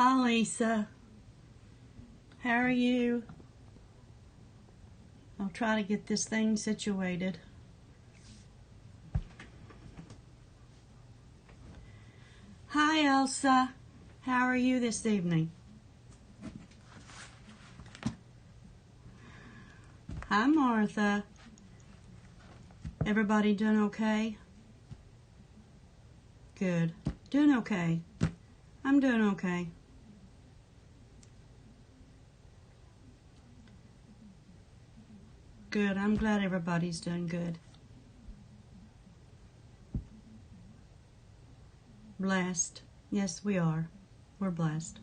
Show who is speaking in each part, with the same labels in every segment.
Speaker 1: Hi, Lisa. How are you? I'll try to get this thing situated. Hi, Elsa. How are you this evening? Hi, Martha. Everybody doing okay? Good. Doing okay. I'm doing okay. Good. I'm glad everybody's doing good. Blessed. Yes, we are. We're blessed.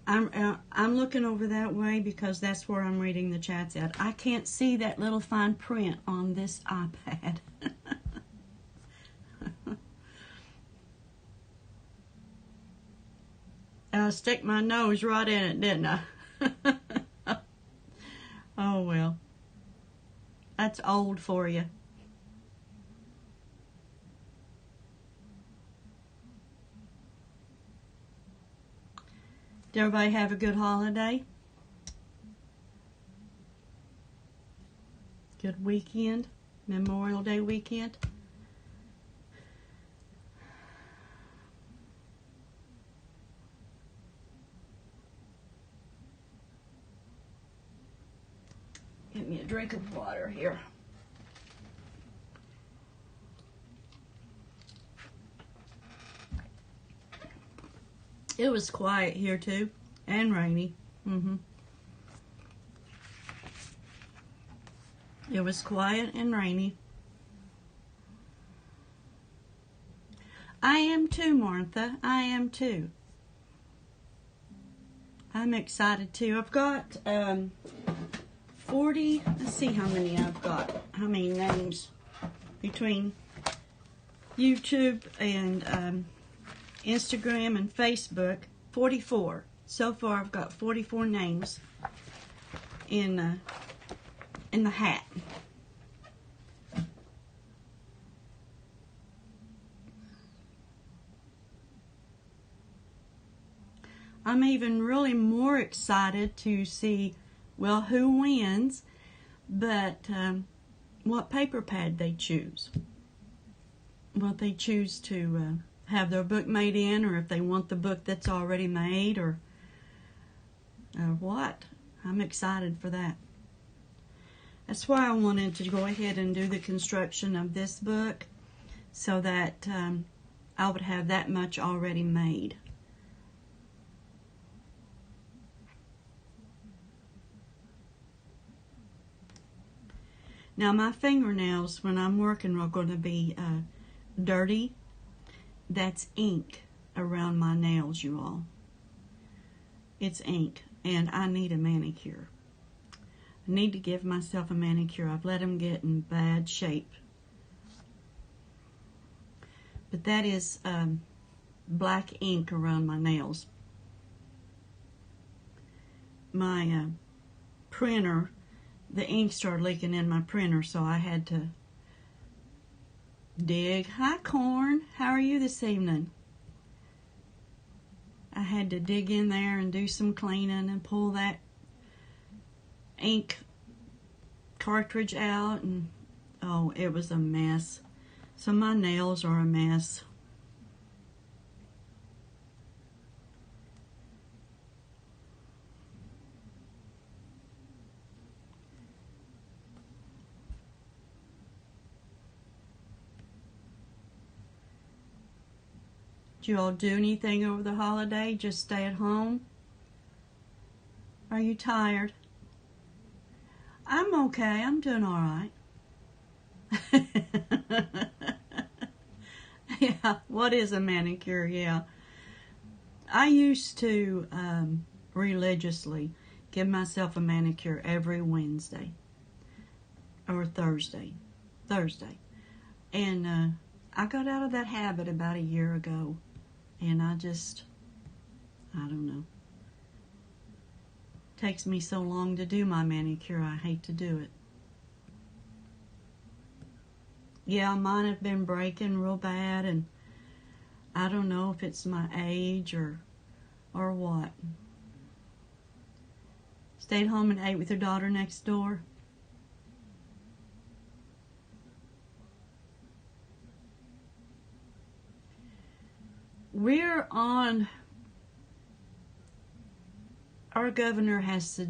Speaker 1: I'm looking over that way because that's where I'm reading the chats at. I can't see that little fine print on this iPad. I stick my nose right in it, didn't I? Oh well. That's old for you. Did everybody have a good holiday? Good weekend? Memorial Day weekend? Give me a drink of water here. It was quiet here too, and rainy. It was quiet and rainy. I am too, Martha. I am too. I'm excited too. I've got 40, let's see how many I've got. How many names between YouTube and Instagram and Facebook. 44. So far I've got 44 names in the hat. I'm even really more excited to see, well, who wins, but what paper pad they choose. What they choose to have their book made in, or if they want the book that's already made, or what. I'm excited for that. That's why I wanted to go ahead and do the construction of this book, so that I would have that much already made. Now my fingernails, when I'm working, are going to be dirty. That's ink around my nails, you all. It's ink, and I need a manicure. I need to give myself a manicure. I've let them get in bad shape. But that is black ink around my nails. My printer, the ink started leaking in my printer, so I had to dig. Hi, Corn. How are you this evening? I had to dig in there and do some cleaning and pull that ink cartridge out, and oh, it was a mess. So my nails are a mess. Did you all do anything over the holiday? Just stay at home? Are you tired? I'm okay. I'm doing all right. Yeah, what is a manicure? Yeah. I used to religiously give myself a manicure every Wednesday or Thursday. And I got out of that habit about a year ago. And I don't know. It takes me so long to do my manicure, I hate to do it. Yeah, mine have been breaking real bad, and I don't know if it's my age or Or what? Stayed home and ate with your daughter next door? Our governor has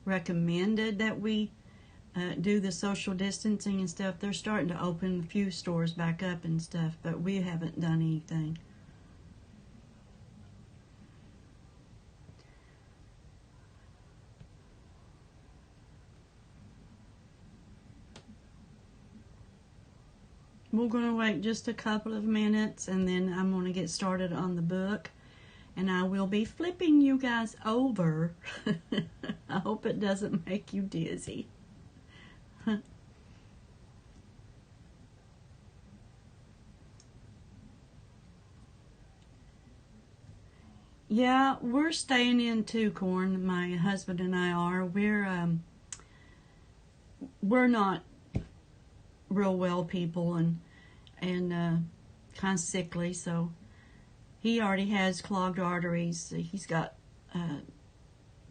Speaker 1: recommended that we do the social distancing and stuff. They're starting to open a few stores back up and stuff, but we haven't done anything. We're going to wait just a couple of minutes, and then I'm going to get started on the book, and I will be flipping you guys over. I hope it doesn't make you dizzy. Yeah, we're staying in too, Corn. My husband and I are. We're not real well people, and kind of sickly, so he already has clogged arteries. He's got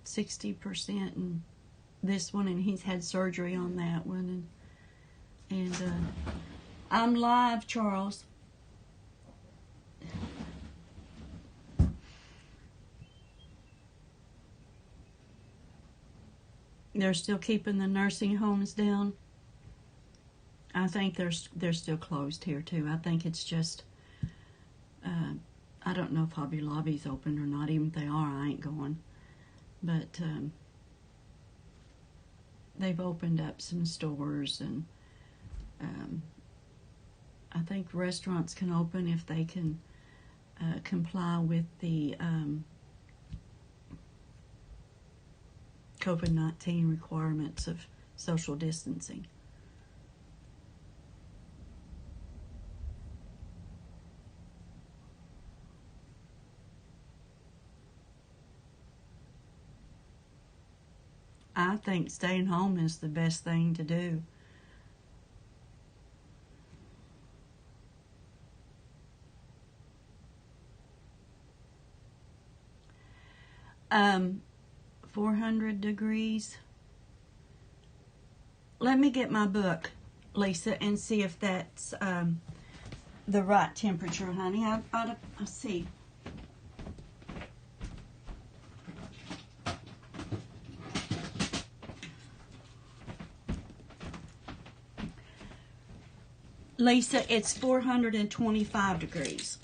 Speaker 1: 60% in this one, and he's had surgery on that one. And I'm live, Charles. They're still keeping the nursing homes down. I think they're still closed here too. I think it's just I don't know if Hobby Lobby's open or not. Even if they are, I ain't going. But they've opened up some stores, and I think restaurants can open if they can comply with the COVID-19 requirements of social distancing. I think staying home is the best thing to do. Um, 400 degrees. Let me get my book, Lisa, and see if that's the right temperature, honey. I'll see. Lisa, it's 425 degrees.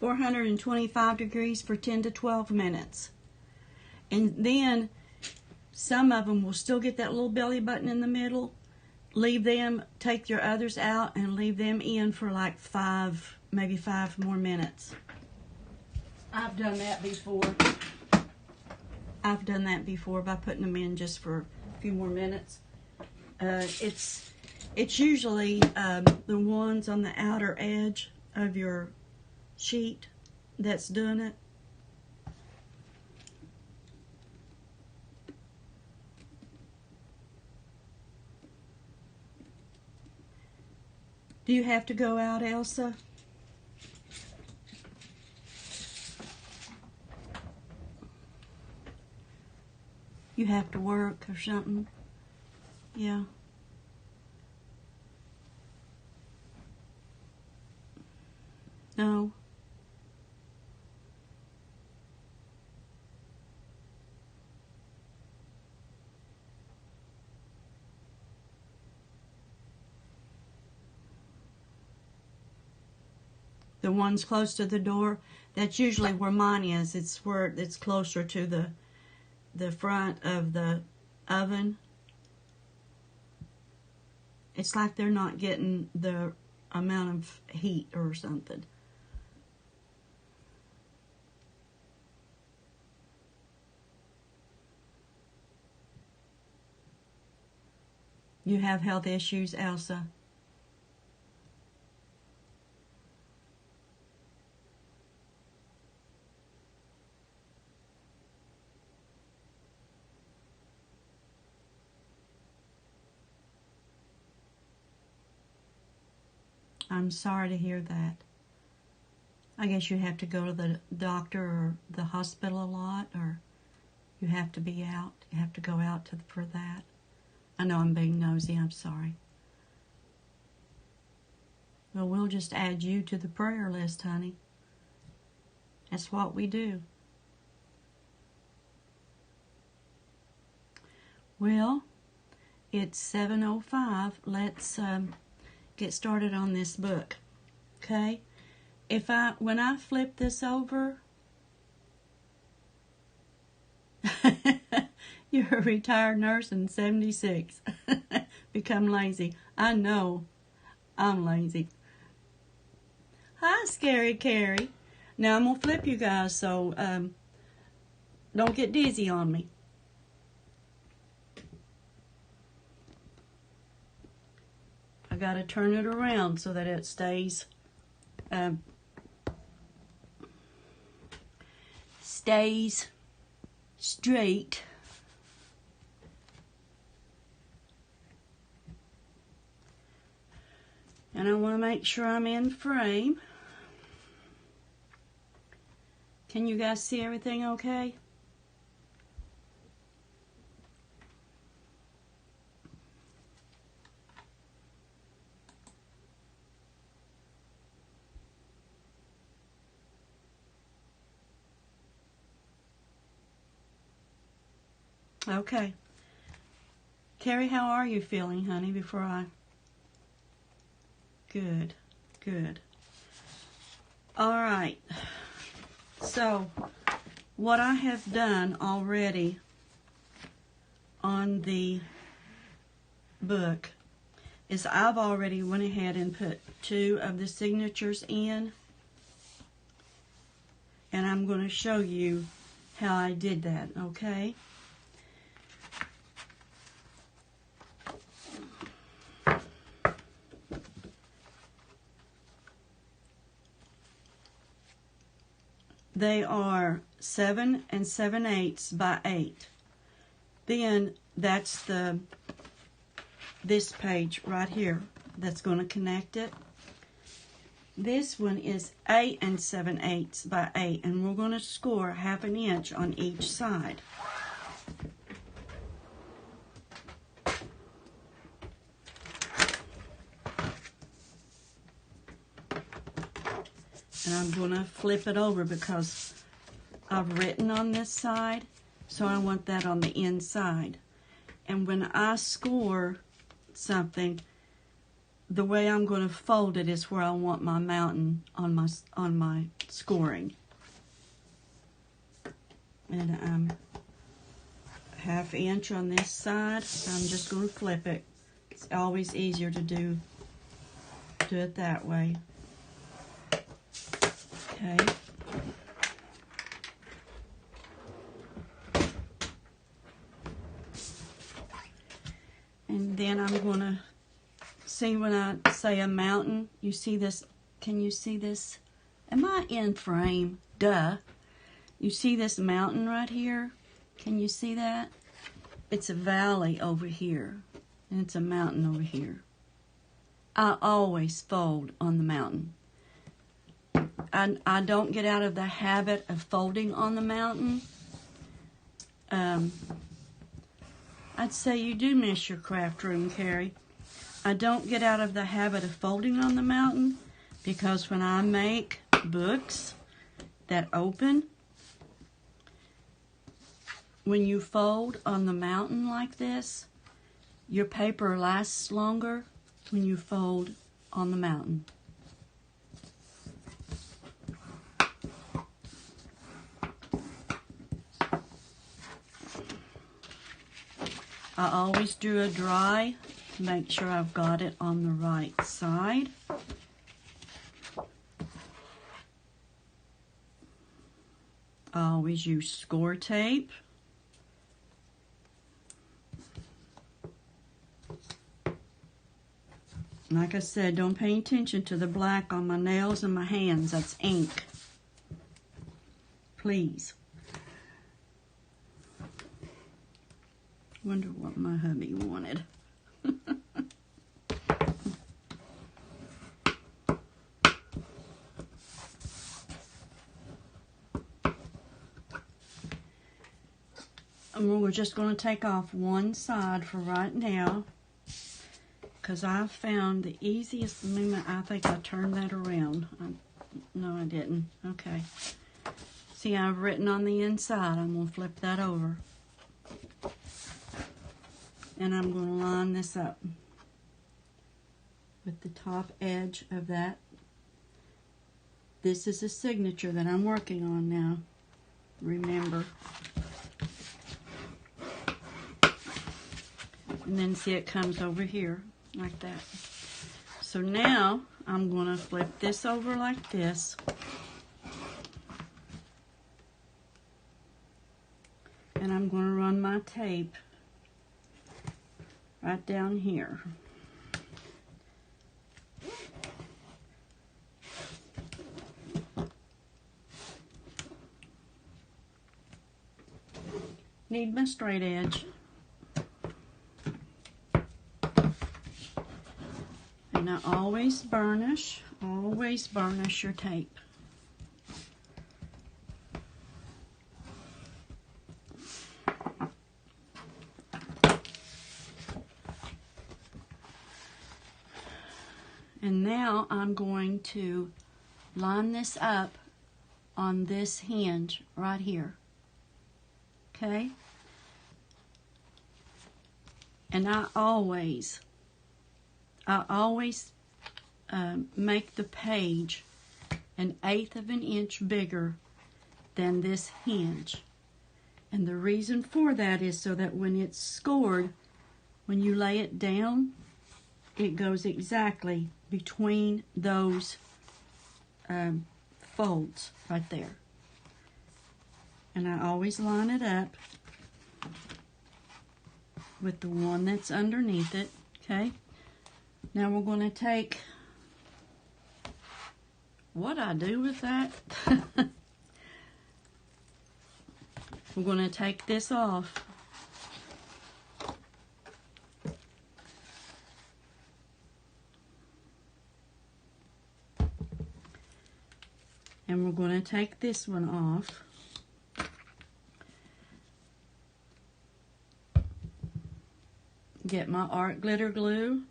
Speaker 1: $425 for 10 to 12 minutes. And then some of them will still get that little belly button in the middle. Leave them, take your others out, and leave them in for like maybe 5 more minutes. I've done that before. By putting them in just for a few more minutes. It's usually the ones on the outer edge of your sheet that's doing it. Do you have to go out, Elsa? You have to work or something? Yeah. No. The ones close to the door, that's usually where mine is. It's where it's closer to the front of the oven. It's like they're not getting the amount of heat or something. You have health issues, Elsa? I'm sorry to hear that. I guess you have to go to the doctor or the hospital a lot, or you have to be out. You have to go out for that. I know I'm being nosy. I'm sorry. Well, we'll just add you to the prayer list, honey. That's what we do. Well, it's 7:05. Let's get started on this book. Okay? When I flip this over, you're a retired nurse in 76. Become lazy. I know. I'm lazy. Hi, Scary Carrie. Now I'm going to flip you guys, so don't get dizzy on me. I got to turn it around so that it stays straight. And I want to make sure I'm in frame. Can you guys see everything okay? Okay. Carrie, how are you feeling, honey, before I... Good, good. All right. So, what I have done already on the book is I've already went ahead and put 2 of the signatures in. And I'm going to show you how I did that, okay? They are 7 7/8 by 8. Then that's this page right here that's going to connect it. This one is 8 7/8 by 8, and we're going to score 1/2 inch on each side. And I'm going to flip it over because I've written on this side, so I want that on the inside. And when I score something, the way I'm going to fold it is where I want my mountain on my scoring. And I'm 1/2 inch on this side. I'm just going to flip it. It's always easier to do it that way. Okay. And then I'm going to see when I say a mountain, you see this, can you see this? Am I in frame? Duh. You see this mountain right here? Can you see that? It's a valley over here, and it's a mountain over here. I always fold on the mountain. I don't get out of the habit of folding on the mountain. I'd say you do miss your craft room, Carrie. I don't get out of the habit of folding on the mountain because when I make books that open, when you fold on the mountain like this, your paper lasts longer when you fold on the mountain. I always do a dry to make sure I've got it on the right side. I always use score tape. Like I said, don't pay attention to the black on my nails and my hands. That's ink. Please. Wonder what my hubby wanted. And we're just going to take off one side for right now, because I found the easiest movement. I think I turned that around. No, I didn't. Okay. See, I've written on the inside. I'm going to flip that over. And I'm going to line this up with the top edge of that. This is a signature that I'm working on now. Remember. And then see, it comes over here like that. So now I'm going to flip this over like this. And I'm going to run my tape right down here. Need my straight edge. And I always burnish your tape. And now I'm going to line this up on this hinge right here. Okay? And I always make the page 1/8 of an inch bigger than this hinge. And the reason for that is so that when it's scored, when you lay it down, it goes exactly between those folds right there. And I always line it up with the one that's underneath it, okay? Now we're going to take, what I do with that? We're going to take this off. And we're going to take this one off. Get my art glitter glue.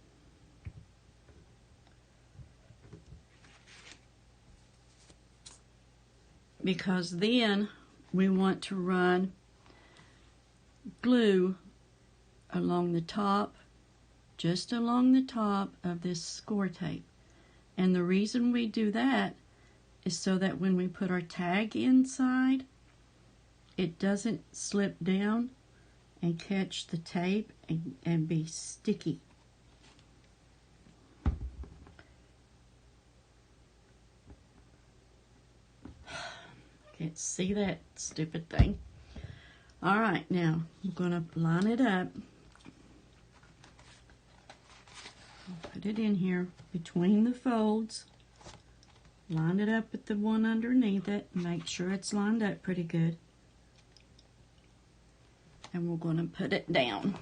Speaker 1: Because then we want to run glue along the top, just along the top of this score tape. And the reason we do that is so that when we put our tag inside, it doesn't slip down and catch the tape and be sticky. Can't see that stupid thing. All right, now we're going to line it up. I'll put it in here between the folds. Line it up with the one underneath it. Make sure it's lined up pretty good. And we're going to put it down.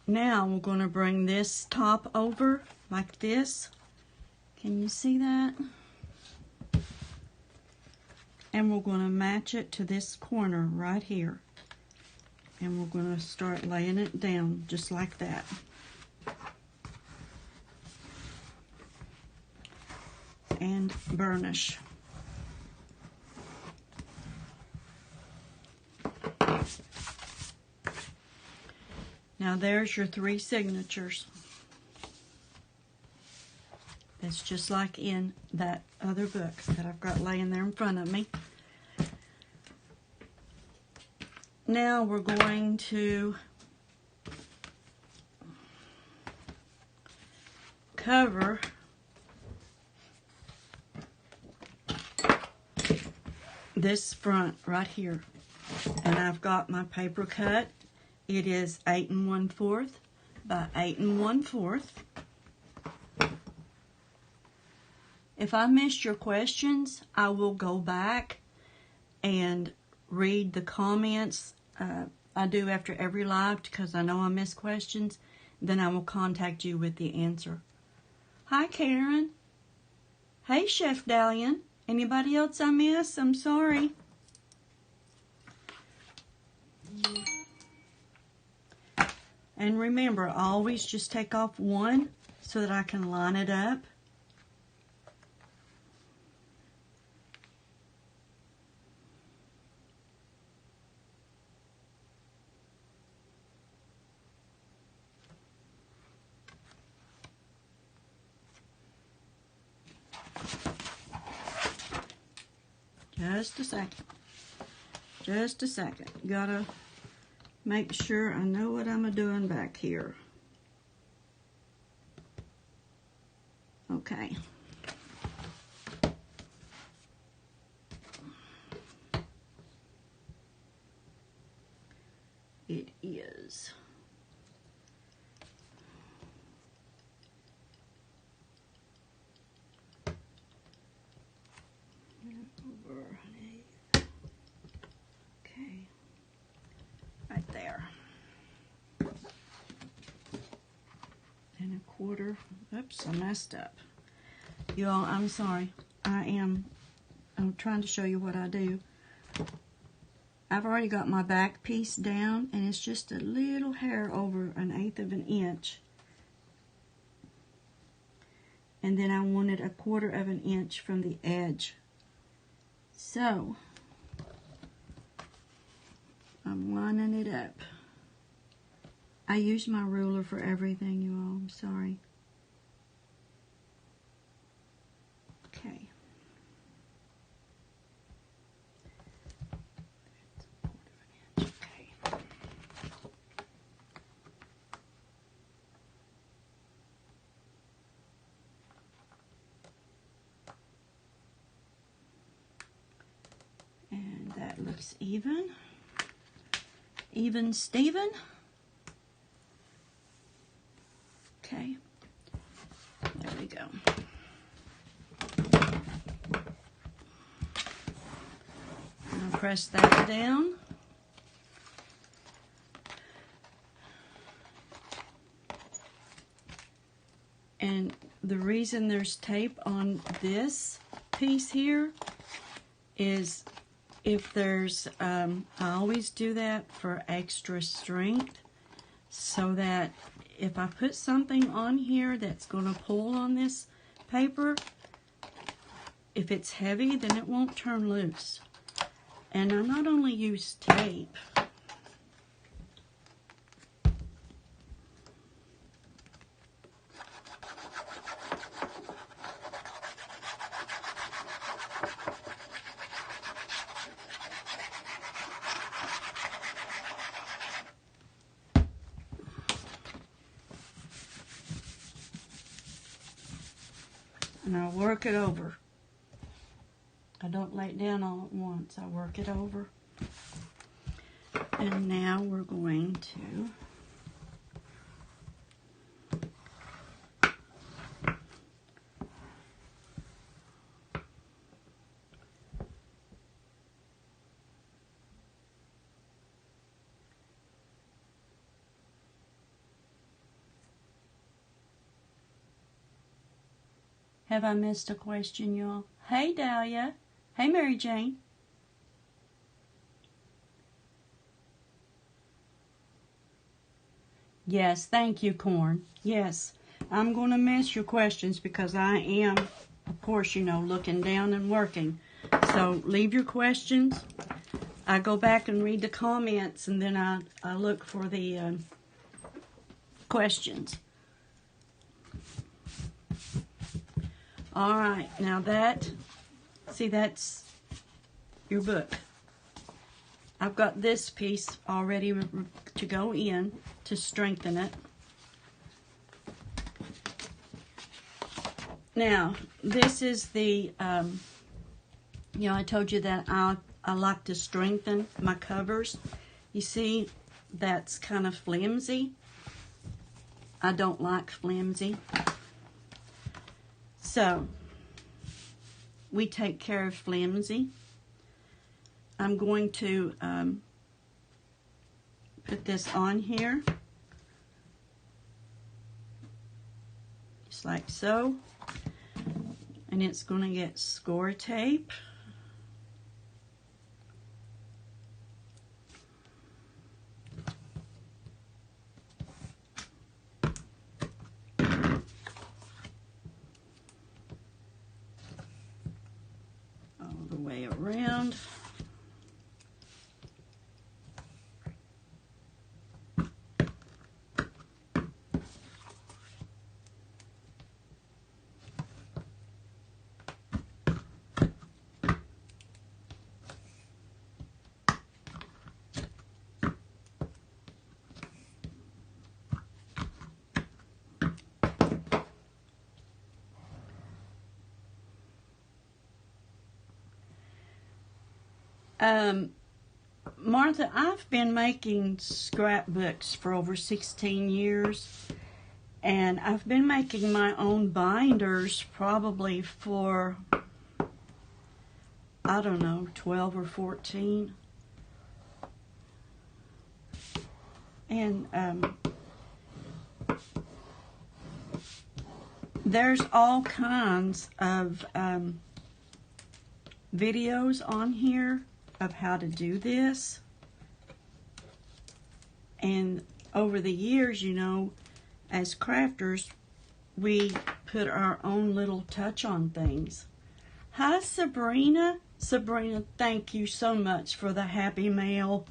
Speaker 1: Now we're going to bring this top over like this. Can you see that? And we're going to match it to this corner right here. And we're going to start laying it down just like that. And burnish. Now there's your 3 signatures. It's just like in that other book that I've got laying there in front of me. Now we're going to cover this front right here. And I've got my paper cut. It is 8 1/4 by 8 1/4. If I missed your questions, I will go back and read the comments. I do after every live because I know I miss questions. Then I will contact you with the answer. Hi, Karen. Hey, Chef Dalian. Anybody else I miss? I'm sorry. And remember, always just take off one so that I can line it up. Just a second. Just a second. Gotta make sure I know what I'm doing back here. Okay. It is. Okay. Right there. And a quarter. Oops, I messed up. Y'all, I'm sorry. I'm trying to show you what I do. I've already got my back piece down, and it's just a little hair over 1/8 of an inch. And then I wanted 1/4 of an inch from the edge. So, I'm lining it up. I use my ruler for everything, you all. I'm sorry. Okay. Okay. And that looks even. Even Steven. Okay. There we go. I'll press that down. And the reason there's tape on this piece here is if there's, I always do that for extra strength, so that if I put something on here that's going to pull on this paper, if it's heavy, then it won't turn loose. And I not only use tape, and I work it over. I don't lay it down all at once. I work it over. And now we're going to Have I missed a question, y'all? Hey, Dahlia. Hey, Mary Jane. Yes, thank you, Corn. Yes, I'm going to miss your questions because I am, of course, you know, looking down and working. So leave your questions. I go back and read the comments, and then I look for the questions. All right, now see, that's your book. I've got this piece already to go in to strengthen it. Now, this is the, you know, I told you that I like to strengthen my covers. You see, that's kind of flimsy. I don't like flimsy. So, we take care of flimsy. I'm going to put this on here, just like so. and it's going to get score tape. All the way around. Martha, I've been making scrapbooks for over 16 years, and I've been making my own binders probably for, I don't know, 12 or 14. And there's all kinds of videos on here of how to do this, and over the years, you know, as crafters, we put our own little touch on things. Hi, Sabrina. Sabrina, thank you so much for the happy mail.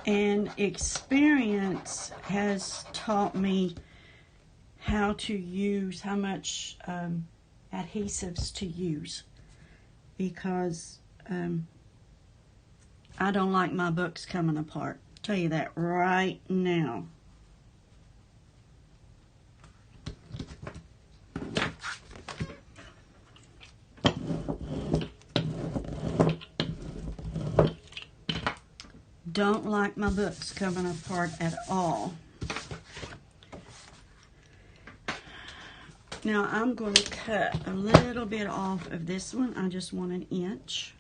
Speaker 1: And experience has taught me how to use, how much adhesives to use, because I don't like my books coming apart. I'll tell you that right now. Don't like my books coming apart at all. Now I'm going to cut a little bit off of this one. I just want an inch.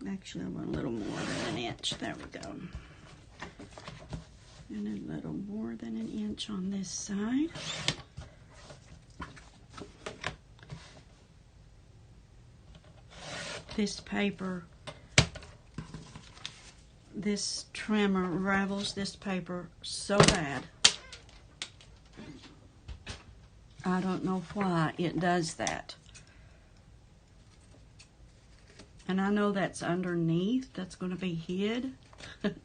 Speaker 1: Actually, I want a little more than an inch. There we go. And a little more than an inch on this side. This paper, this trimmer ravels this paper so bad. I don't know why it does that. And I know that's underneath, that's going to be hid. But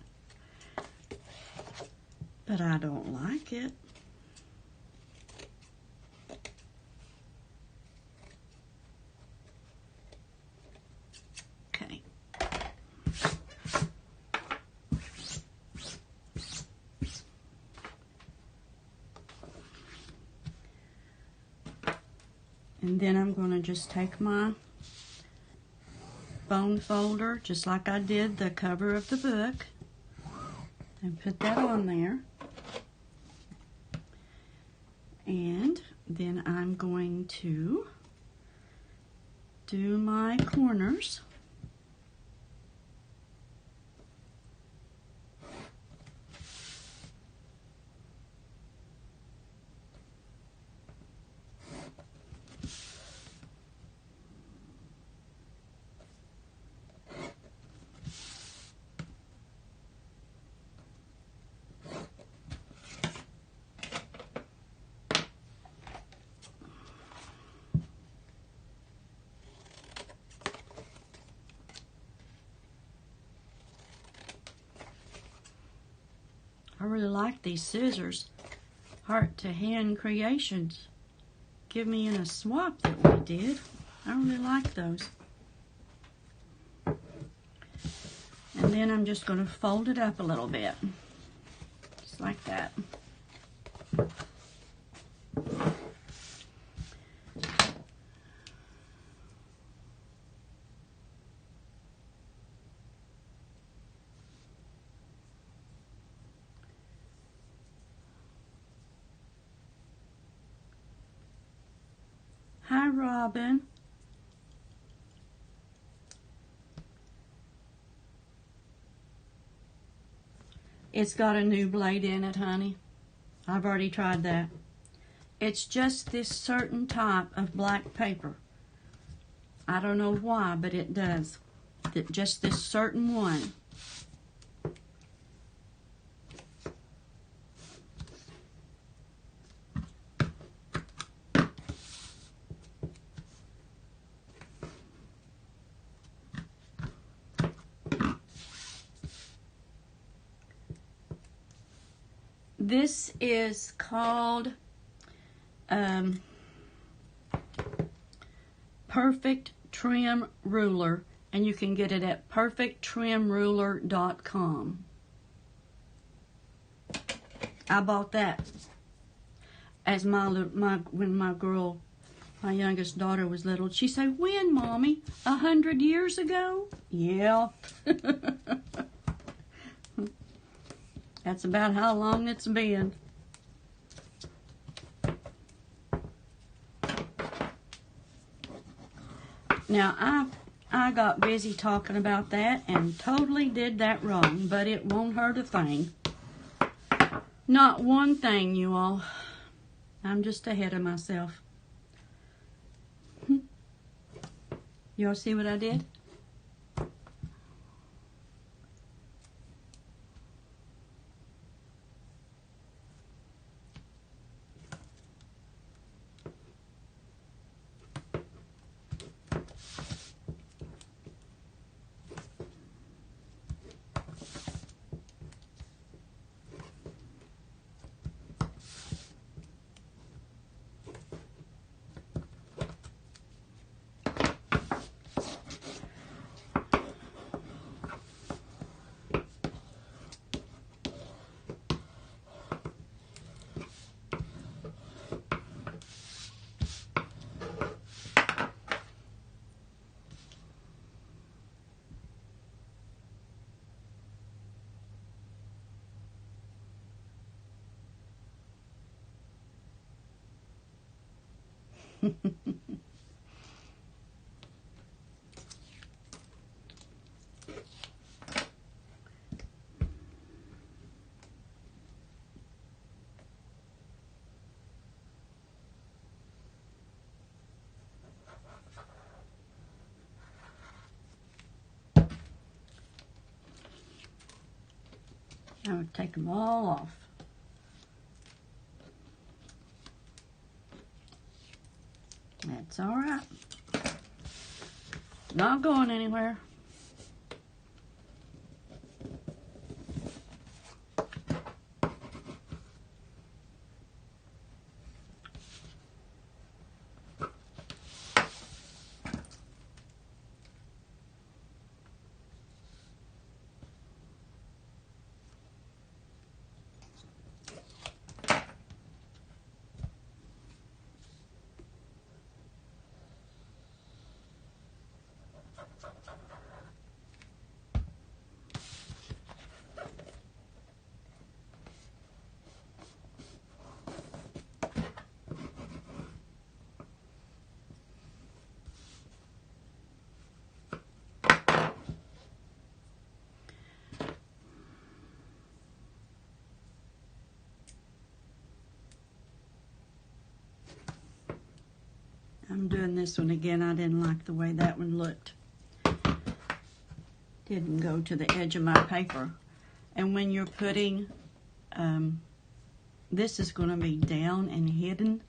Speaker 1: I don't like it. Okay. And then I'm going to just take my bone folder, just like I did the cover of the book, and put that on there. And then I'm going to do my corners. I really like these scissors. Heart to Hand Creations. Give me in a swap that we did. I really like those. And then I'm just going to fold it up a little bit. Just like that. Hi, Robin. It's got a new blade in it, honey. I've already tried that. It's just this certain type of black paper. I don't know why, but it does. Just this certain one. This is called Perfect Trim Ruler, and you can get it at perfecttrimruler.com. I bought that as when my youngest daughter was little. She said, "When, Mommy? 100 years ago?" Yeah. That's about how long it's been. Now, I got busy talking about that and totally did that wrong, but it won't hurt a thing. Not one thing, you all. I'm just ahead of myself. You all see what I did? I would take them all off. That's all right. Not going anywhere. I'm doing this one again. I didn't like the way that one looked. Didn't go to the edge of my paper. And when you're putting, this is going to be down and hidden.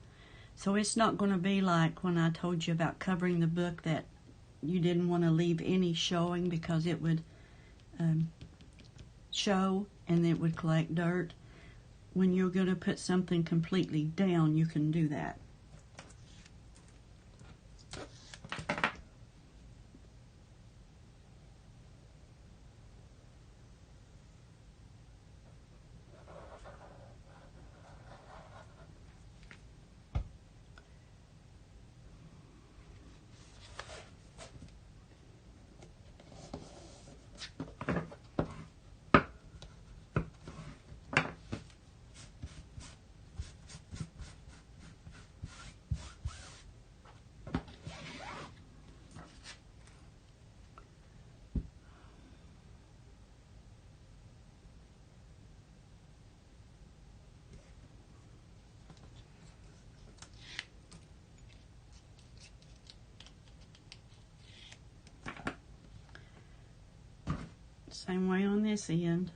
Speaker 1: So it's not going to be like when I told you about covering the book that you didn't want to leave any showing because it would show and it would collect dirt. When you're going to put something completely down, you can do that. Same way on this end.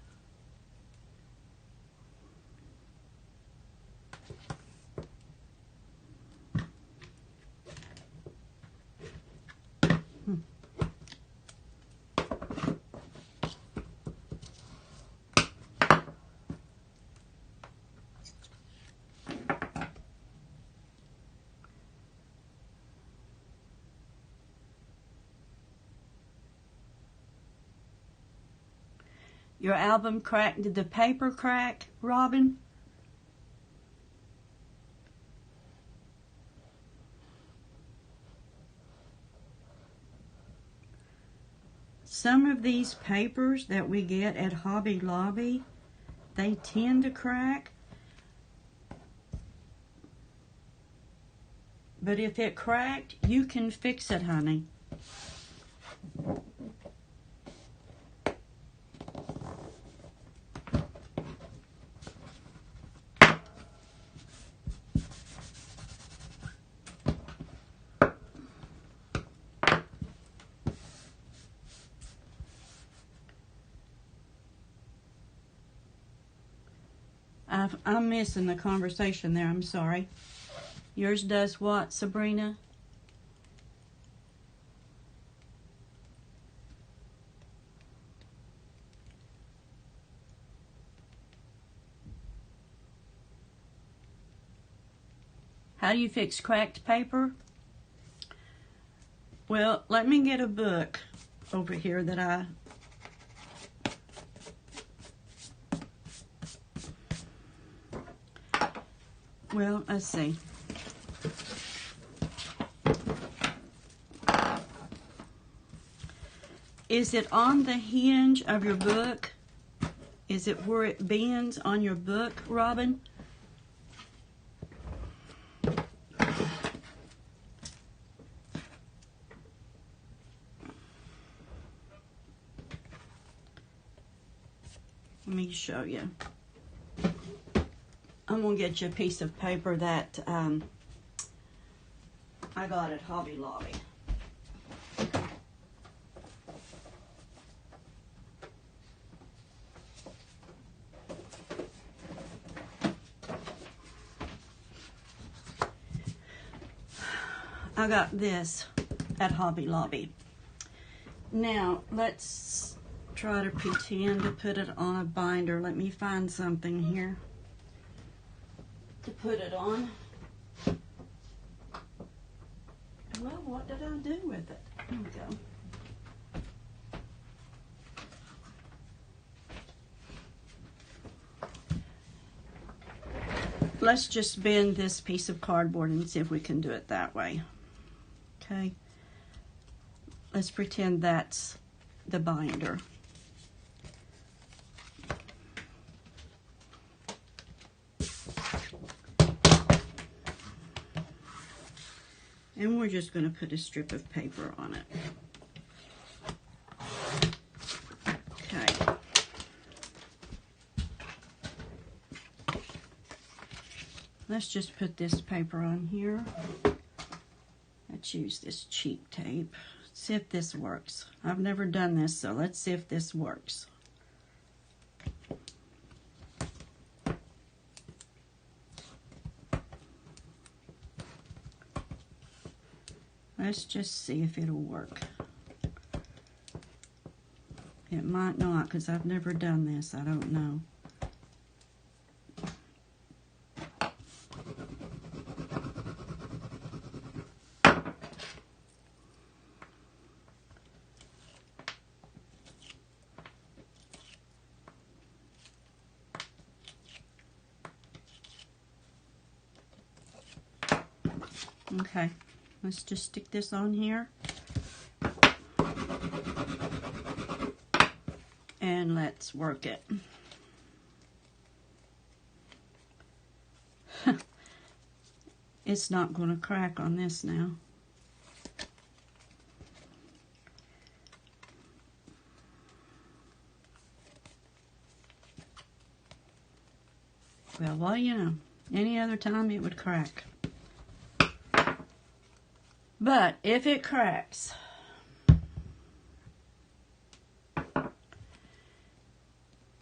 Speaker 1: Your album cracked. Did the paper crack, Robin? Some of these papers that we get at Hobby Lobby, they tend to crack. But if it cracked, you can fix it, honey. I'm missing the conversation there. I'm sorry. Yours does what, Sabrina? How do you fix cracked paper? Well, let me get a book over here that I... Well, let's see. Is it on the hinge of your book? Is it where it bends on your book, Robin? Let me show you. I'm going to get you a piece of paper that I got at Hobby Lobby. I got this at Hobby Lobby. Now, let's try to pretend to put it on a binder. Let me find something here to put it on. Well, what did I do with it? Here we go. Let's just bend this piece of cardboard and see if we can do it that way. Okay. Let's pretend that's the binder. And we're just going to put a strip of paper on it. Okay. Let's just put this paper on here. Let's use this cheap tape. See if this works. I've never done this, so let's see if this works. Let's just see if it'll work. It might not, because I've never done this. I don't know. Okay, let's just stick this on here. And let's work it. It's not going to crack on this now. Well, you know, any other time it would crack. But if it cracks,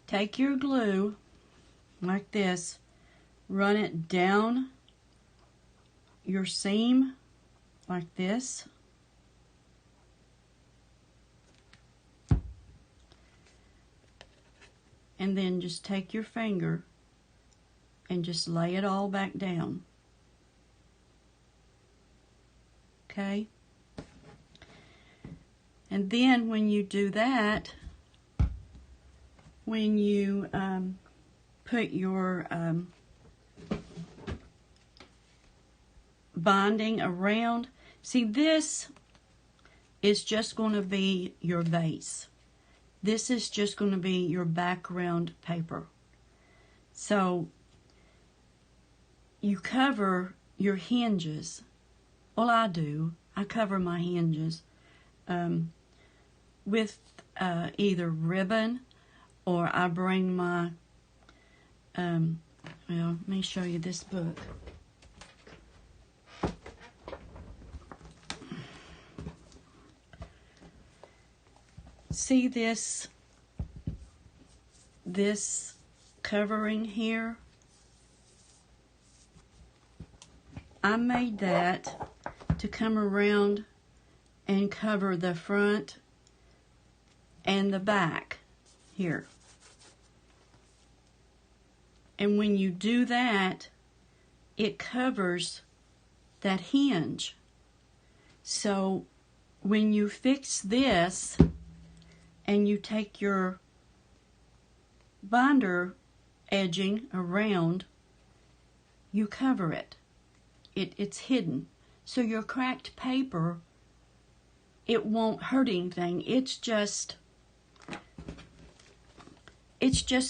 Speaker 1: take your glue like this, run it down your seam like this. And then just take your finger and just lay it all back down. Okay? And then when you do that, when you put your binding around, see, this is just going to be your base. This is just going to be your background paper. So you cover your hinges. Well, I do. I cover my hinges with either ribbon, or I bring my, well, let me show you this book. See this covering here? I made that to come around and cover the front and the back here. And when you do that, it covers that hinge. So when you fix this and you take your binder edging around, you cover it. It's hidden. So your cracked paper, it won't hurt anything. It's just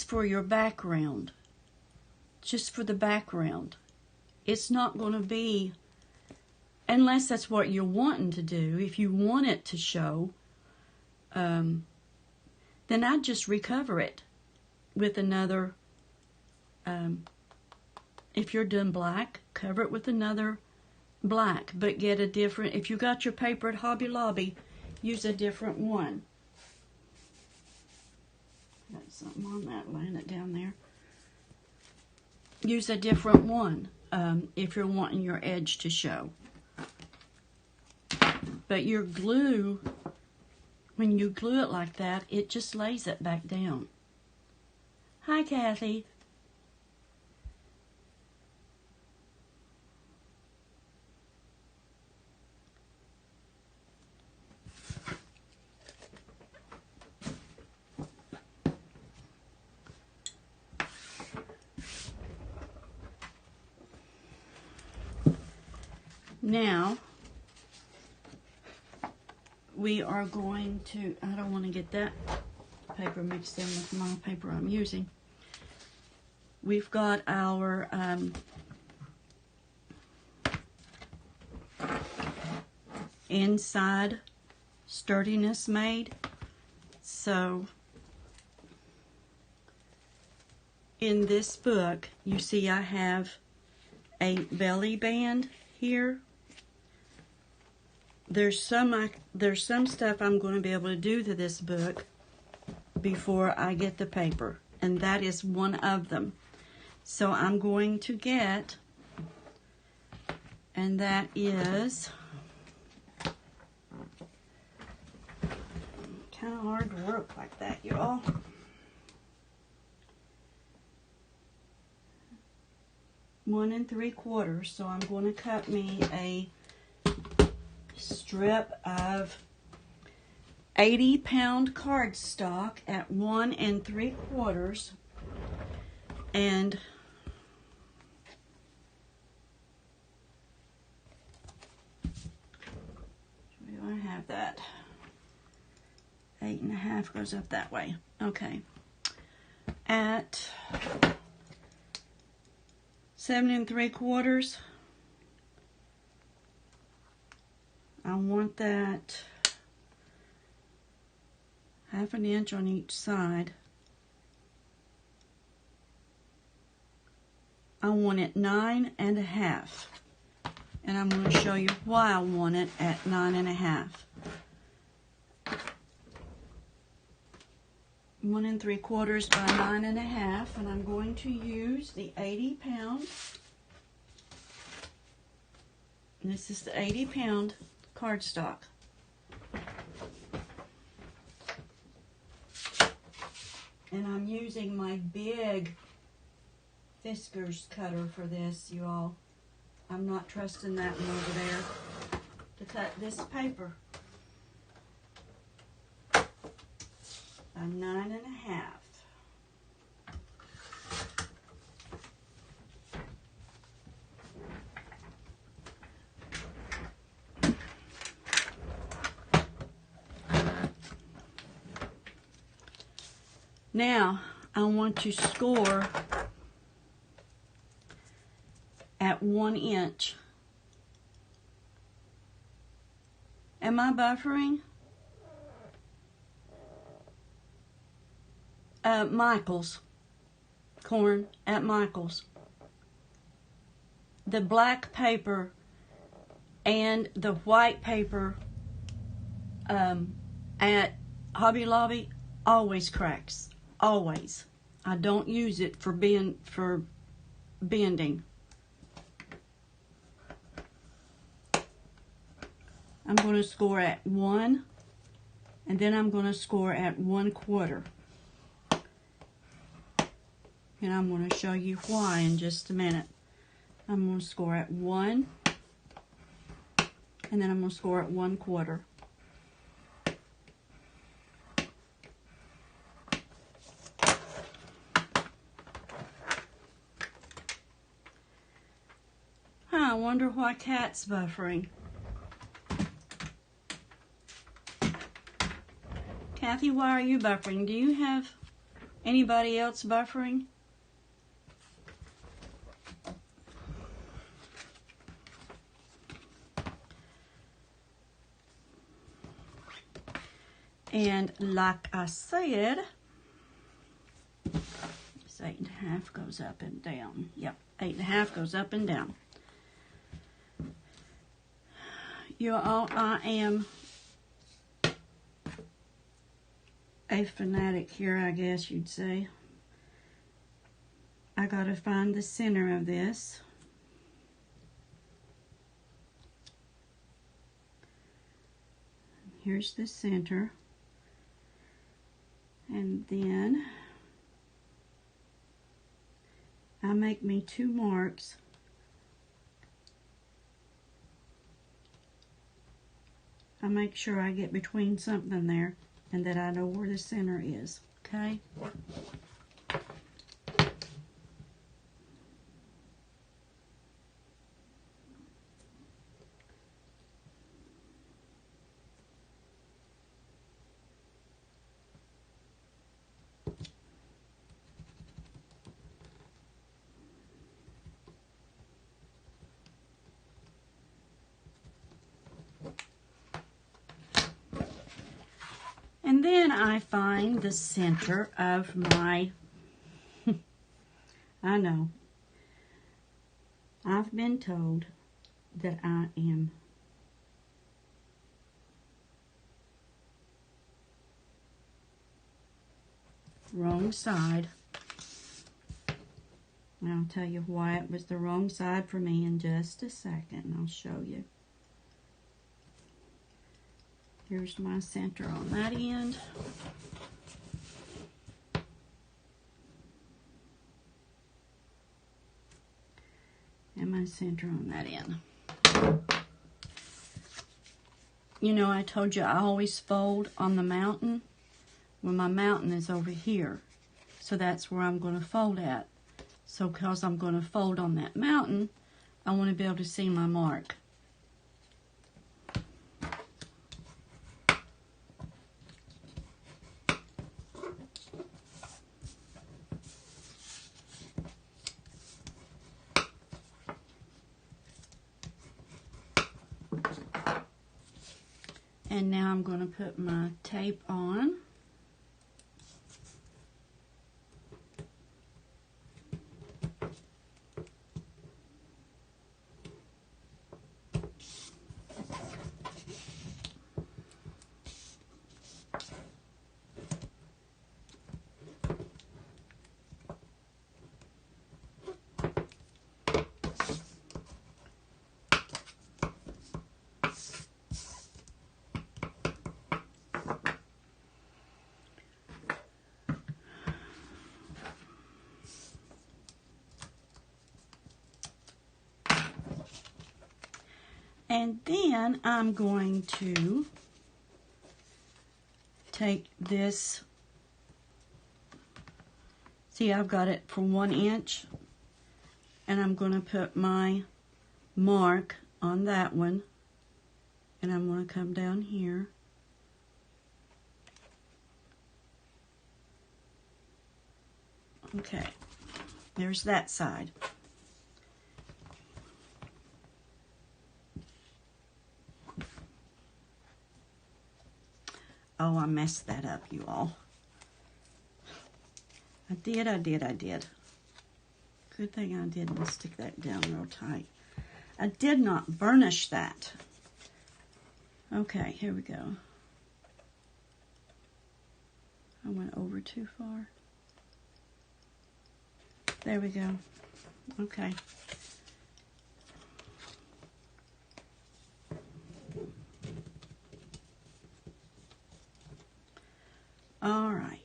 Speaker 1: for your background. Just for the background. It's not going to be, unless that's what you're wanting to do. If you want it to show, then I'd just recover it with another, if you're doing black, cover it with another black, but get a different, if you got your paper at Hobby Lobby, use a different one. Got something on that, laying it down there. Use a different one if you're wanting your edge to show. But your glue, when you glue it like that, it just lays it back down. Hi, Kathy. Now, we are going to, I don't want to get that paper mixed in with my paper I'm using. We've got our inside sturdiness made. So, in this book, you see I have a belly band here. There's some stuff I'm going to be able to do to this book before I get the paper, and that is one of them. So I'm going to get, and that is kind of hard to work like that, y'all. One 3/4, so I'm going to cut me a strip of 80-pound cardstock at 1 3/4, and where do I have that? 8 1/2 goes up that way. Okay, at 7 3/4. I want that 1/2 inch on each side. I want it 9 1/2, and I'm going to show you why I want it at 9 1/2. 1 3/4 by 9 1/2, and I'm going to use the 80-pound. This is the 80-pound cardstock. And I'm using my big Fiskars cutter for this, you all. I'm not trusting that one over there to cut this paper. By 9 1/2. Now, I want to score at 1 inch. Am I buffering? Michael's. Corn at Michael's. The black paper and the white paper at Hobby Lobby always cracks. Always. I don't use it for bending. I'm going to score at 1, and then I'm going to score at 1/4. And I'm going to show you why in just a minute. I'm going to score at 1, and then I'm going to score at 1/4. I wonder why Cat's buffering. Kathy, why are you buffering? Do you have anybody else buffering? And like I said, this 8 1/2 goes up and down. Yep, 8 1/2 goes up and down. You all, I am a fanatic here, I guess you'd say. I gotta find the center of this. Here's the center. And then I make me 2 marks. I make sure I get between something there and that I know where the center is, okay? And then I find the center of my, I know, I've been told that I am wrong side. And I'll tell you why it was the wrong side for me in just a second. I'll show you. Here's my center on that end. And my center on that end. You know, I told you I always fold on the mountain. Well, my mountain is over here. So that's where I'm going to fold at. So because I'm going to fold on that mountain, I want to be able to see my mark. And now I'm going to put my tape on. And then I'm going to take this, see, I've got it for 1 inch, and I'm going to put my mark on that one, and I'm going to come down here. Okay, there's that side. Oh, I messed that up, you all. I did. Good thing I didn't stick that down real tight. I did not burnish that. Okay, here we go. I went over too far. There we go. Okay. All right.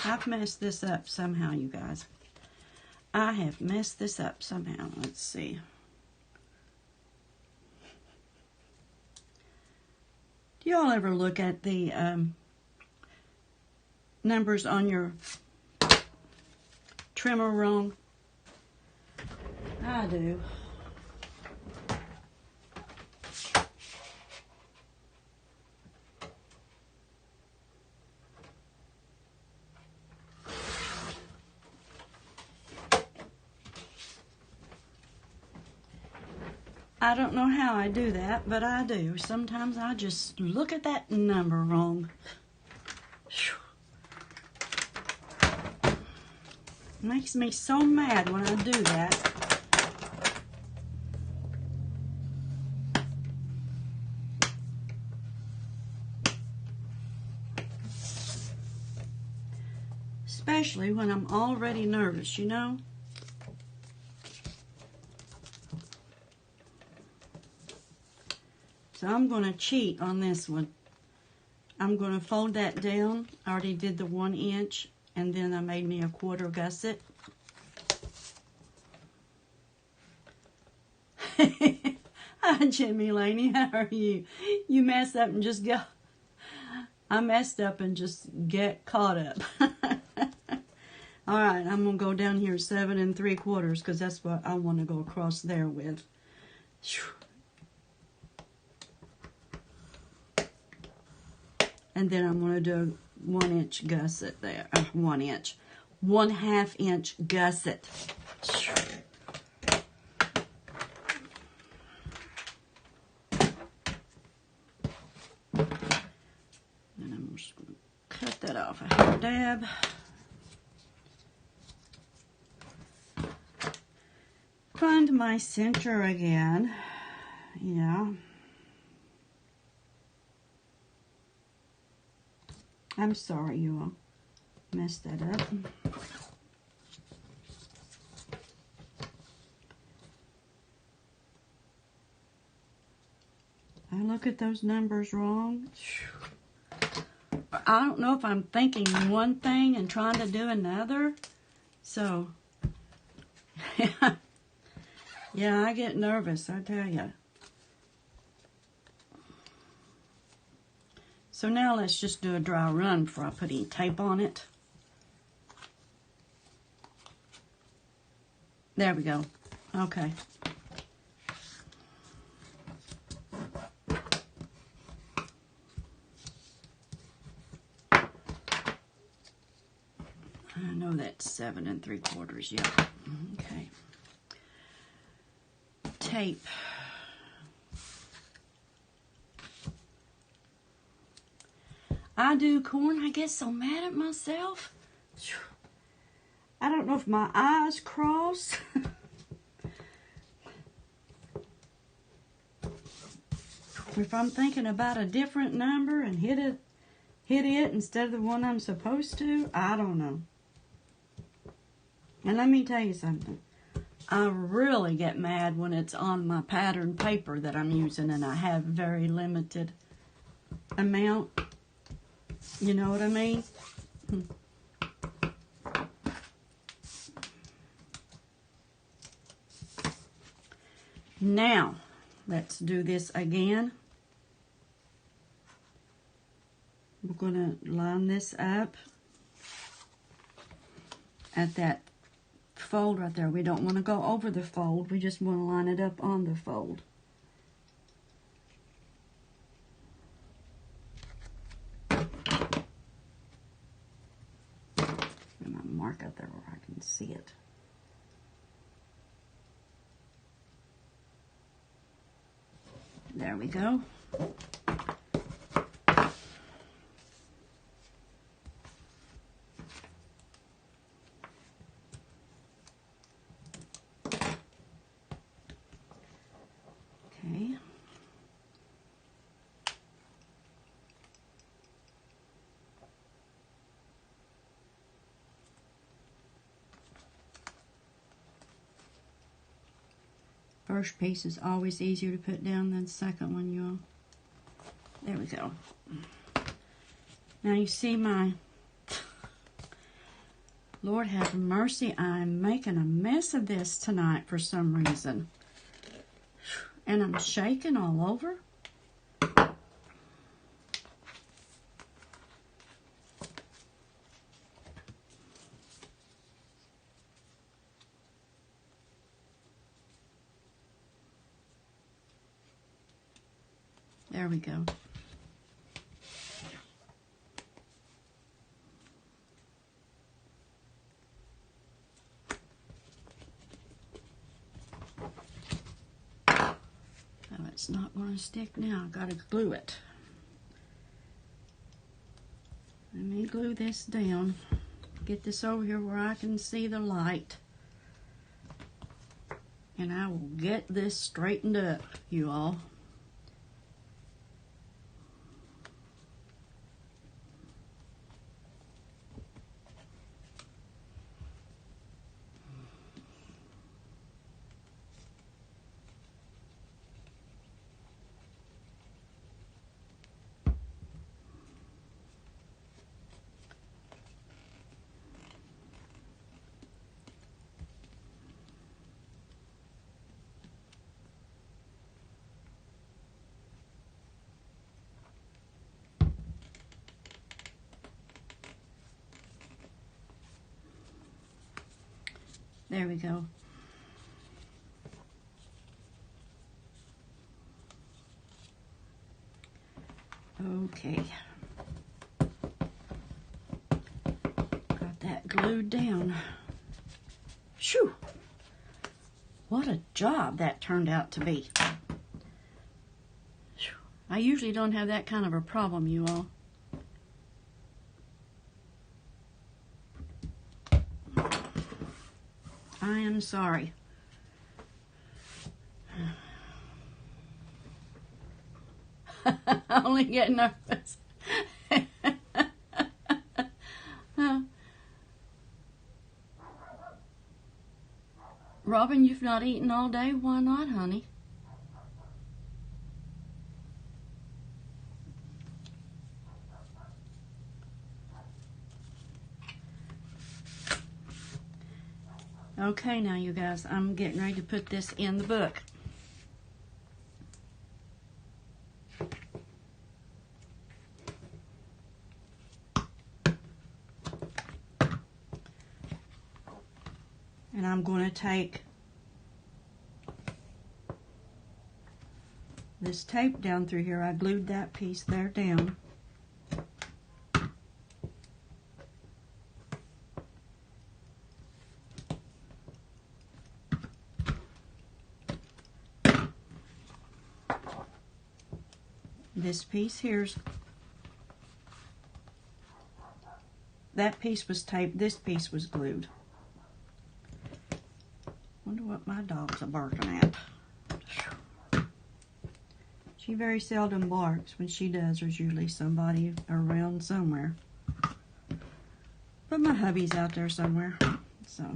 Speaker 1: I've messed this up somehow, you guys. I have messed this up somehow. Let's see. Do y'all ever look at the numbers on your trimmer wrong? I do. I don't know how I do that, but I do. Sometimes I just look at that number wrong. Makes me so mad when I do that. Especially when I'm already nervous, you know? So I'm going to cheat on this one. I'm going to fold that down. I already did the 1 inch, and then I made me a 1/4 gusset. Hi, Jimmy Laney, how are you? You mess up and just go. I messed up and just get caught up. All right, I'm going to go down here 7 3/4 because that's what I want to go across there with. And then I'm going to do a 1 inch gusset there. 1 inch. 1/2 inch gusset. And I'm just going to cut that off a hair dab. Find my center again. Yeah. I'm sorry, you all messed that up. I look at those numbers wrong. I don't know if I'm thinking one thing and trying to do another. So, yeah, I get nervous, I tell you. So now let's just do a dry run before I put any tape on it. There we go. Okay. I know that's 7 3/4, yeah. Okay. Tape. I do corn. I get so mad at myself. I don't know if my eyes cross. If I'm thinking about a different number and hit it instead of the one I'm supposed to. I don't know. And let me tell you something. I really get mad when it's on my pattern paper that I'm using and I have very limited amount. You know what I mean? Now, let's do this again. We're going to line this up at that fold right there. We don't want to go over the fold. We just want to line it up on the fold. And I mark out there where I can see it. There we go. Okay. First piece is always easier to put down than the second one, y'all. There we go. Now you see my, Lord have mercy, I'm making a mess of this tonight for some reason. And I'm shaking all over. There we go. Oh, it's not going to stick now. I've got to glue it. Let me glue this down. Get this over here where I can see the light. And I will get this straightened up, you all. There we go. Okay. Got that glued down. Shoo! What a job that turned out to be. I usually don't have that kind of a problem, you all. I am sorry. I only get nervous. Robin, you've not eaten all day? Why not, honey? Okay, now you guys, I'm getting ready to put this in the book. And I'm going to take this tape down through here. I glued that piece there down. This piece here's, that piece was taped, this piece was glued. Wonder what my dog's a barking at. She very seldom barks. When she does, there's usually somebody around somewhere. But my hubby's out there somewhere, so.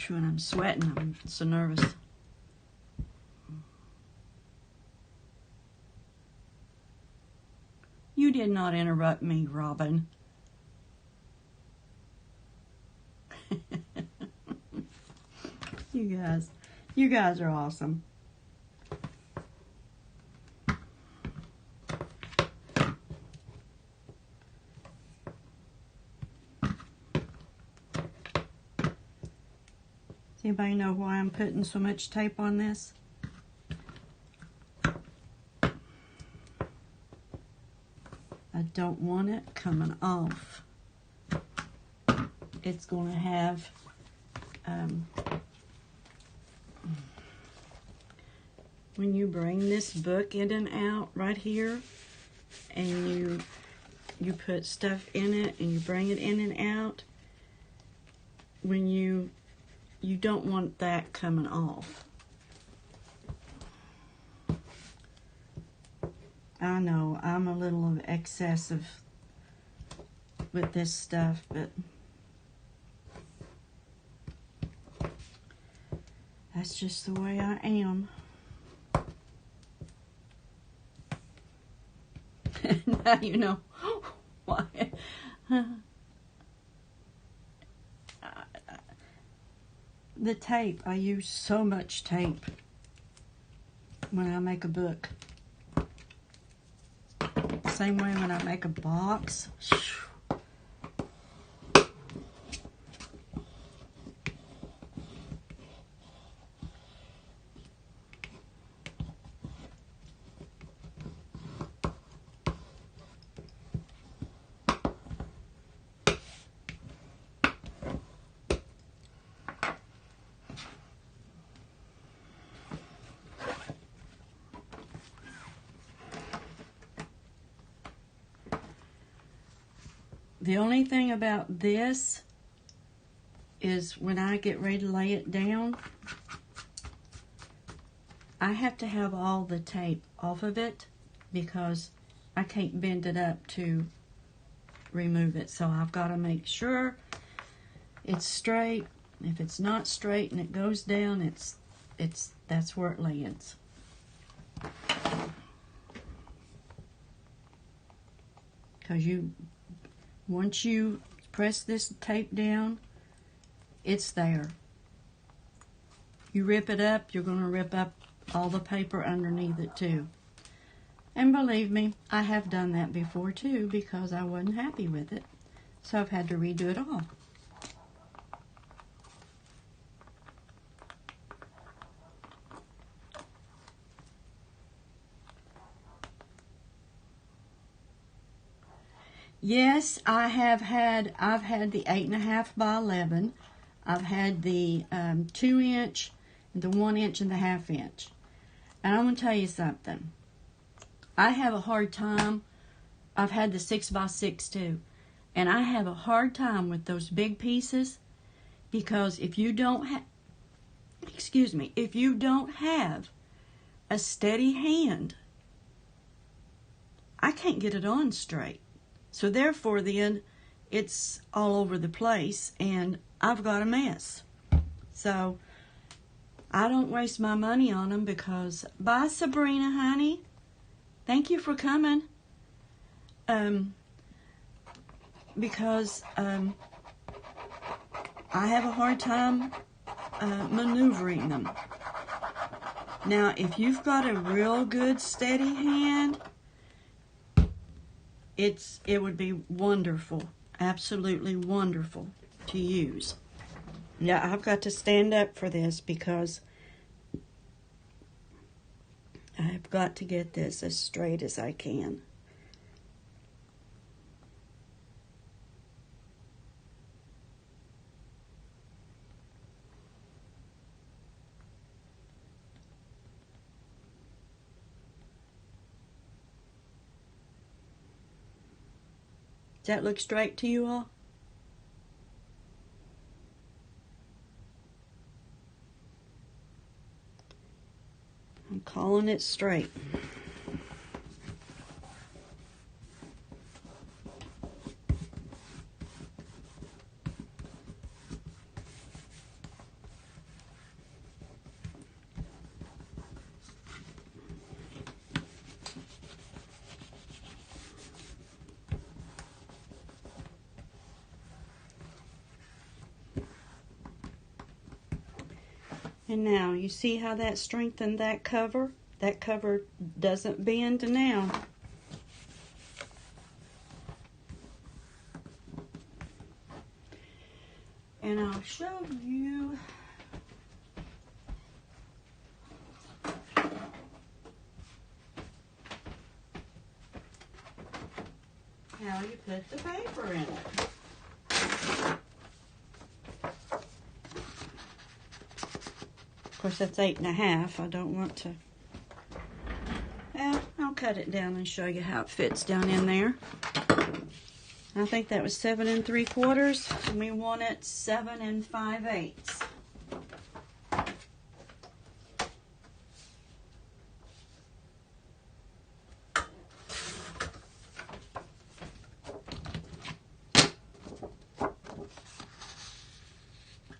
Speaker 1: When I'm sweating, I'm so nervous. You did not interrupt me, Robin. You guys are awesome. Does anybody know why I'm putting so much tape on this? I don't want it coming off. It's going to have when you bring this book in and out right here, and you put stuff in it and you bring it in and out, when you don't want that coming off. I know I'm a little excessive with this stuff, but that's just the way I am. Now you know why. The tape, I use so much tape when I make a book. Same way when I make a box. The only thing about this is when I get ready to lay it down, I have to have all the tape off of it because I can't bend it up to remove it. So I've got to make sure it's straight. If it's not straight and it goes down, that's where it lands. Because once you press this tape down, it's there. You rip it up, you're going to rip up all the paper underneath it too. And believe me, I have done that before too because I wasn't happy with it. So I've had to redo it all. Yes, I've had the 8.5 by 11. I've had the 2 inch, the 1 inch, and the 1/2 inch. And I'm going to tell you something. I have a hard time. I've had the 6 by 6 too. And I have a hard time with those big pieces because if you don't have a steady hand, I can't get it on straight. So therefore then it's all over the place and I've got a mess. So I don't waste my money on them because, bye Sabrina, honey. Thank you for coming. Because I have a hard time maneuvering them. Now, if you've got a real good steady hand, it would be wonderful, absolutely wonderful to use. Now, I've got to stand up for this because I've got to get this as straight as I can. Does that look straight to you all? I'm calling it straight. And now, you see how that strengthened that cover? That cover doesn't bend now. And I'll show you how you put the paper in it. Of course, that's 8.5. I don't want to. Well, I'll cut it down and show you how it fits down in there. I think that was 7 3/4, and we want it 7 5/8.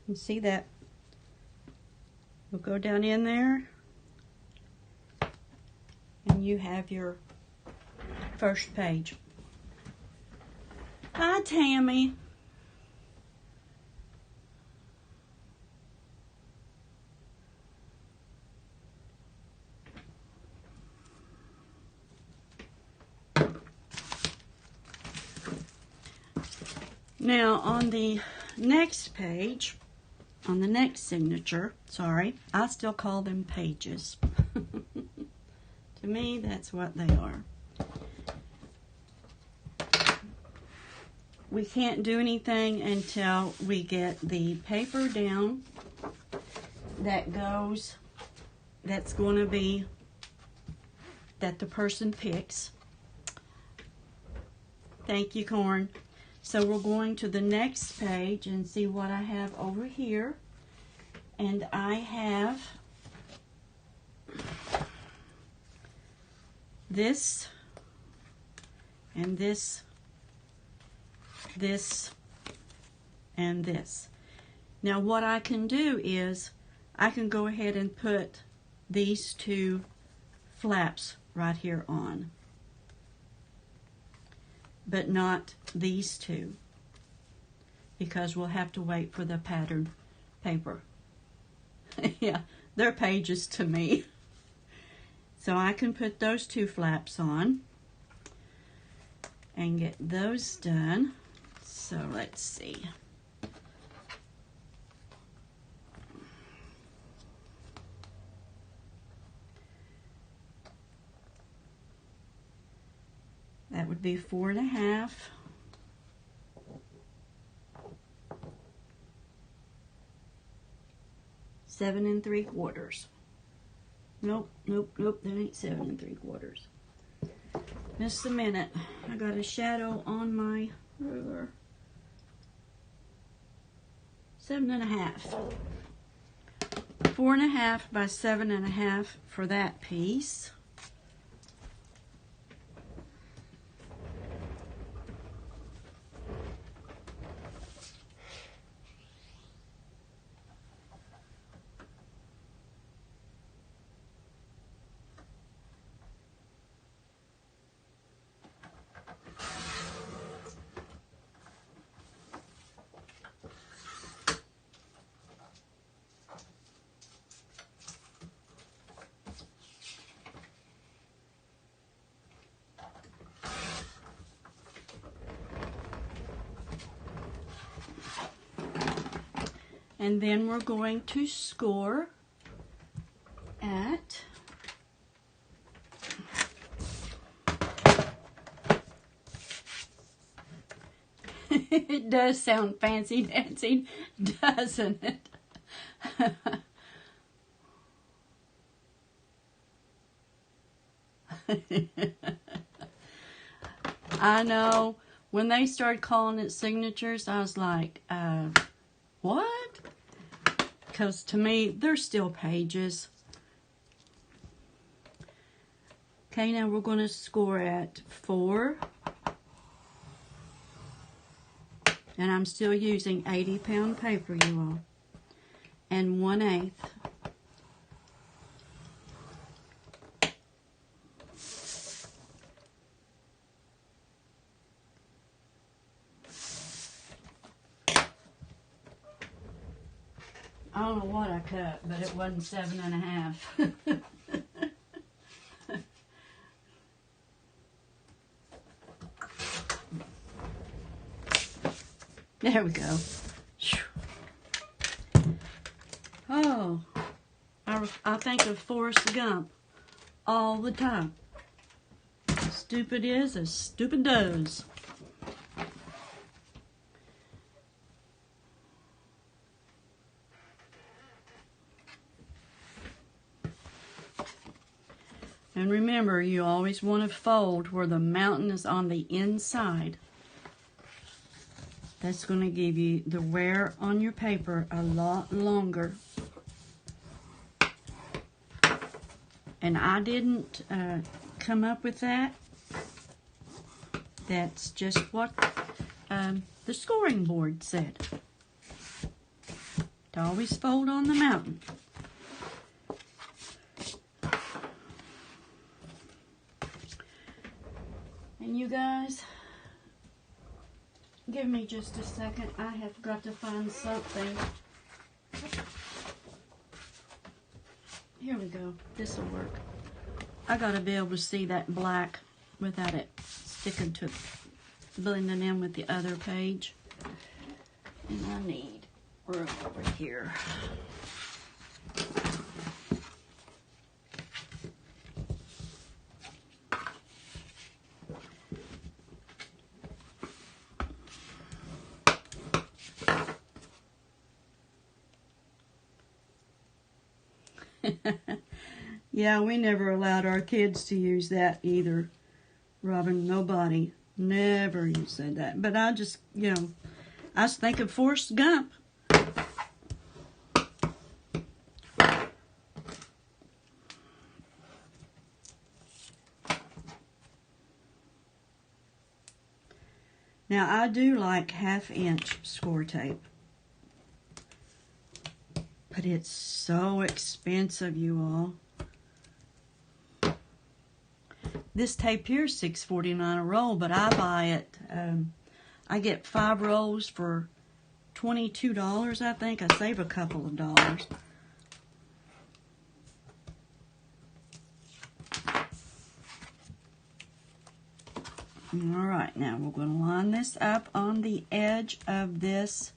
Speaker 1: You see that? We'll go down in there, and you have your first page. Hi, Tammy. Now, on the next page, on the next signature, sorry, I still call them pages. To me, that's what they are. We can't do anything until we get the paper down that goes, that's going to be, that the person picks. Thank you, Corn. So we're going to the next page and see what I have over here. And I have this and this, this and this. Now what I can do is I can go ahead and put these two flaps right here on, but not these two, because we'll have to wait for the pattern paper. Yeah, they're pages to me. So I can put those two flaps on and get those done. So let's see. That would be 4.5. Seven 3/4. Nope, nope, nope, that ain't 7 3/4. Just a minute. I got a shadow on my ruler. 7.5. 4.5 by 7.5 for that piece. And then we're going to score at it does sound fancy dancing, doesn't it? I know. When they started calling it signatures, I was like, what? Because to me, they're still pages. Okay, now we're going to score at 4. And I'm still using 80-pound paper, you all. And 1/8. I don't know what I cut, but it wasn't 7.5. There we go. Oh, I think of Forrest Gump all the time. Stupid is as stupid does. And remember, you always want to fold where the mountain is on the inside. That's going to give you the wear on your paper a lot longer. And I didn't come up with that. That's just what the scoring board said. To always fold on the mountain. And you guys, give me just a second. I have got to find something. Here we go. This will work. I got to be able to see that black without it sticking to, blending in with the other page. And I need room over here. Yeah, we never allowed our kids to use that either, Robin. Nobody never used that. But I just, you know, I was thinking Forrest Gump. Now, I do like 1/2-inch score tape. But it's so expensive, you all. This tape here is $6.49 a roll, but I buy it. I get 5 rolls for $22, I think. I save a couple of dollars. All right, now we're going to line this up on the edge of this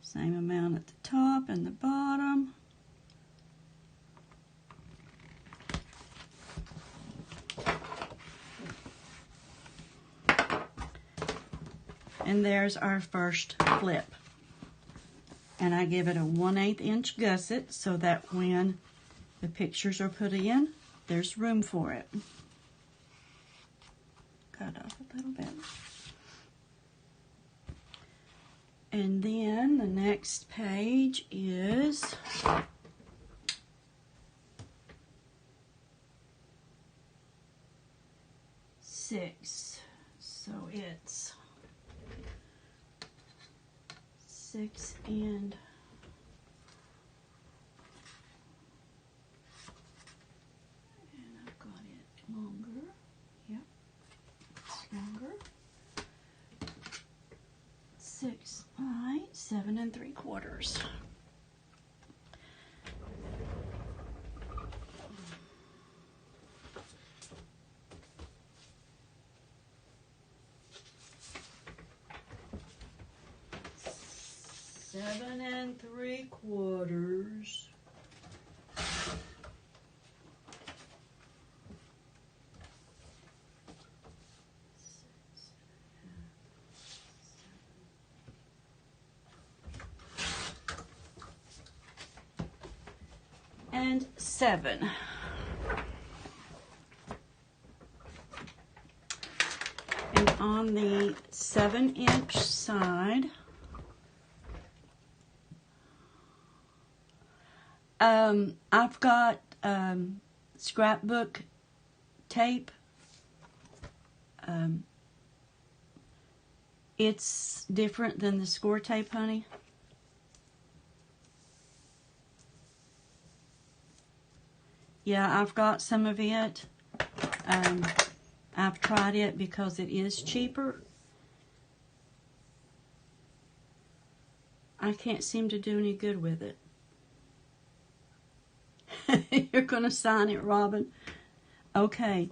Speaker 1: same amount at the top and the bottom. And there's our first flip. And I give it a 1/8 inch gusset so that when the pictures are put in, there's room for it. Cut off a little bit. And then the next page is six. So it's 6 and I've got it longer. Yep, it's longer. 6 by 7 3/4. Seven 3/4. And 7. And on the 7-inch side, I've got scrapbook tape. It's different than the score tape, honey. Yeah, I've got some of it. I've tried it because it is cheaper. I can't seem to do any good with it. You're going to sign it, Robin? Okay.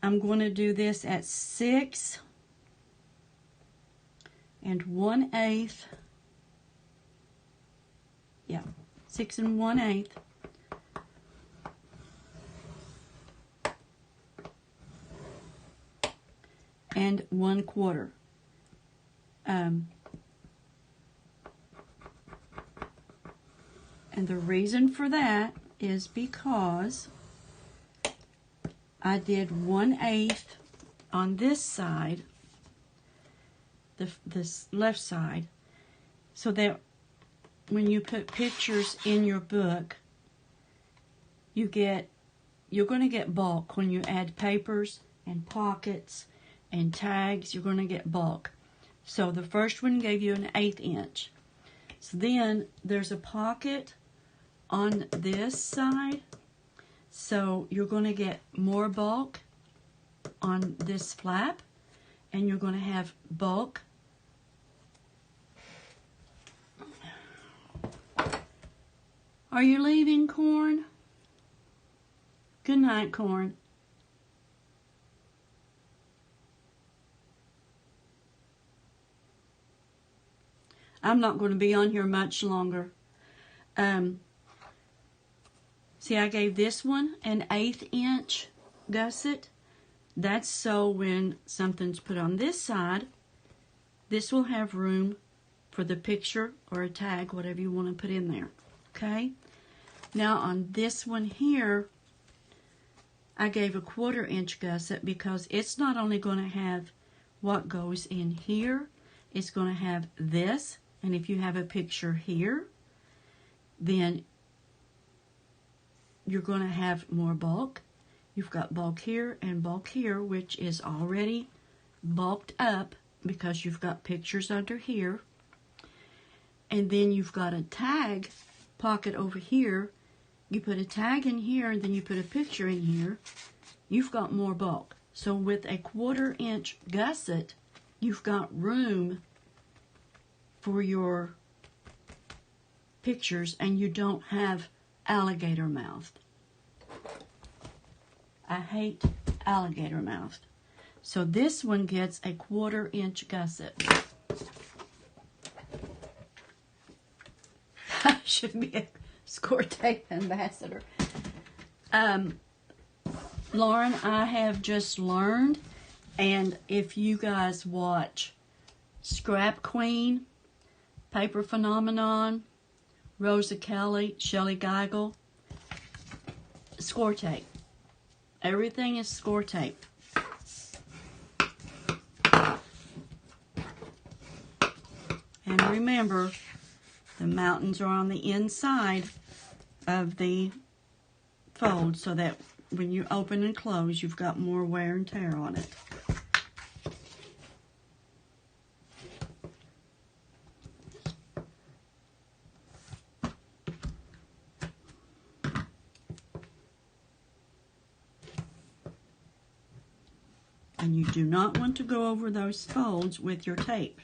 Speaker 1: I'm going to do this at 6 1/8. Yeah, 6 1/8. And 1/4. And the reason for that is because I did 1/8 on this side, this left side, so that when you put pictures in your book, you're going to get bulk. When you add papers and pockets and tags, you're going to get bulk. So the first one gave you an 1/8 inch. So then there's a pocket on this side, so you're going to get more bulk on this flap, and you're going to have bulk. Are you leaving, Corn? Good night, Corn. I'm not going to be on here much longer. See, I gave this one an 1/8 inch gusset. That's so when something's put on this side, this will have room for the picture or a tag, whatever you want to put in there. Okay? Now on this one here, I gave a 1/4 inch gusset because it's not only going to have what goes in here, it's going to have this. And if you have a picture here, then you're going to have more bulk. You've got bulk here and bulk here, which is already bulked up because you've got pictures under here. And then you've got a tag pocket over here. You put a tag in here, and then you put a picture in here. You've got more bulk. So with a 1/4 inch gusset, you've got room for your pictures, and you don't have alligator mouthed. I hate alligator mouthed. So this one gets a 1/4 inch gusset. I should be a score tape ambassador. Lauren, I have just learned, and if you guys watch Scrap Queen, Paper Phenomenon, Rosa Kelly, Shelley Geigel, score tape. Everything is score tape. And remember, the mountains are on the inside of the fold so that when you open and close, you've got more wear and tear on it. And you do not want to go over those folds with your tape.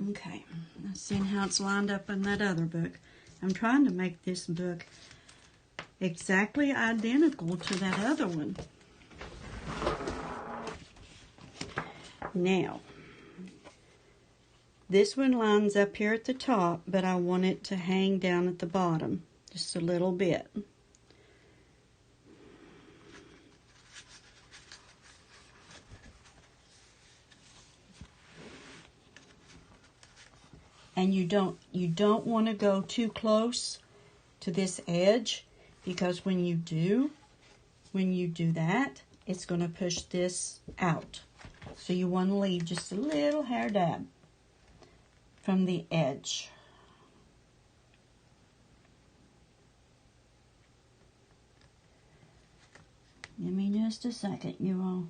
Speaker 1: Okay, let's see how it's lined up in that other book. I'm trying to make this book exactly identical to that other one. Now, this one lines up here at the top, but I want it to hang down at the bottom just a little bit. And you don't want to go too close to this edge, because when you do that, it's going to push this out. So you want to leave just a little hair dab from the edge. just a second, you all.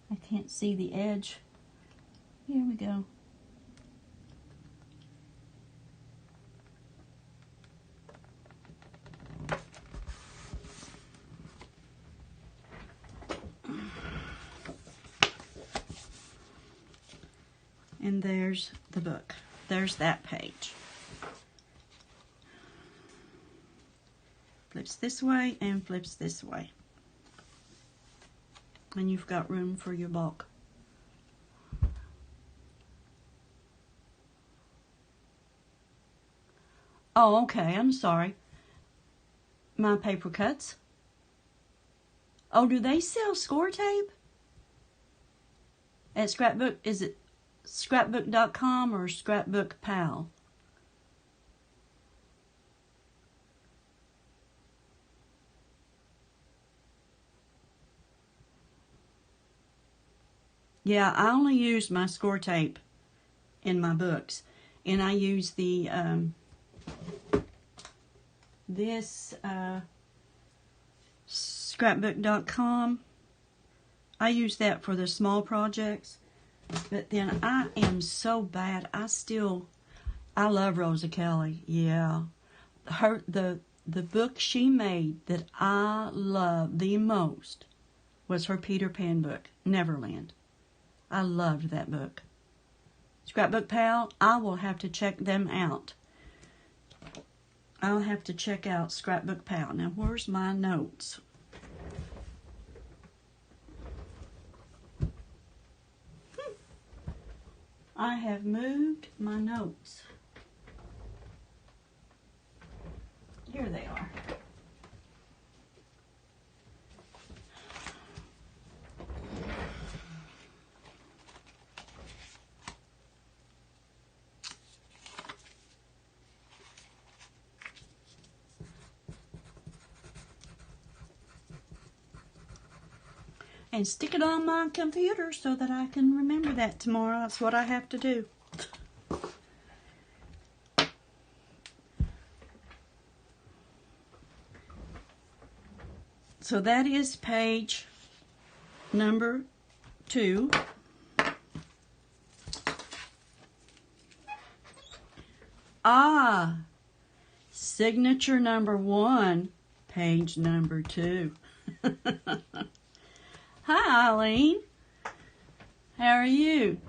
Speaker 1: I can't see the edge. Here we go. And there's the book. There's that page. Flips this way and flips this way. And you've got room for your bulk. Oh, okay, I'm sorry. My paper cuts. Oh, do they sell score tape? At Scrapbook, is it scrapbook.com or Scrapbook Pal? Yeah, I only use my score tape in my books. And I use the, scrapbook.com. I use that for the small projects. But then I am so bad. I love Rosa Kelly. Yeah. The book she made that I love the most was her Peter Pan book, Neverland. I loved that book. Scrapbook Pal, I will have to check them out. I'll have to check out Scrapbook Pal. Now, where's my notes? I have moved my notes. Here they are. And stick it on my computer so that I can remember that tomorrow. That's what I have to do. So that is page number 2. Signature number 1, page number 2. Hi, Eileen. How are you?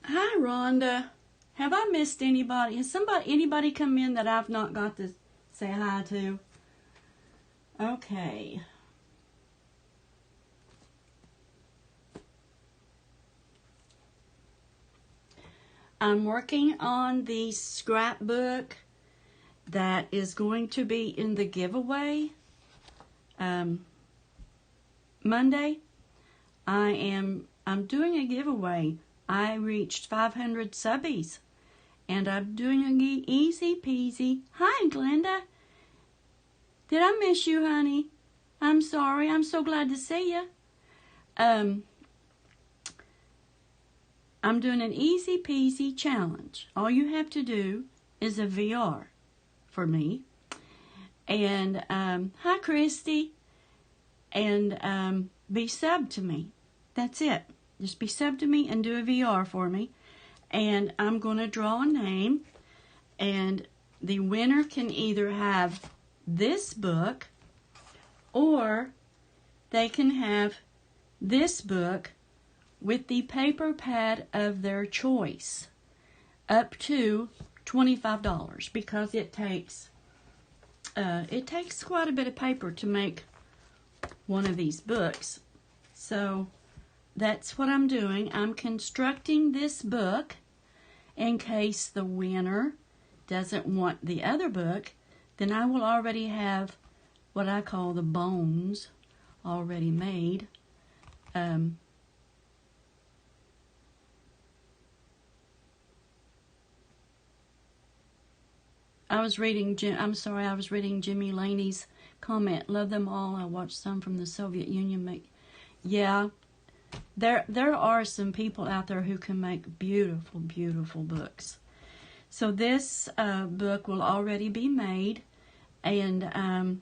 Speaker 1: Hi, Rhonda. Have I missed anybody? Has anybody come in that I've not got to say hi to? Okay. I'm working on the scrapbook that is going to be in the giveaway Monday. I'm doing a giveaway. I reached 500 subbies, and I'm doing an easy peasy. Hi, Glenda. Did I miss you, honey? I'm sorry. I'm so glad to see you. I'm doing an easy peasy challenge. All you have to do is a VR for me. And hi, Christy. And be subbed to me. That's it. Just be subbed to me and do a VR for me. And I'm going to draw a name. And the winner can either have this book, or they can have this book with the paper pad of their choice, up to $25, because it takes quite a bit of paper to make one of these books. So that's what I'm doing. I'm constructing this book in case the winner doesn't want the other book. Then I will already have what I call the bones already made. I was reading Jimmy Laney's comment. Love them all. I watched some from the Soviet Union make. Yeah, there are some people out there who can make beautiful, beautiful books. So this book will already be made, and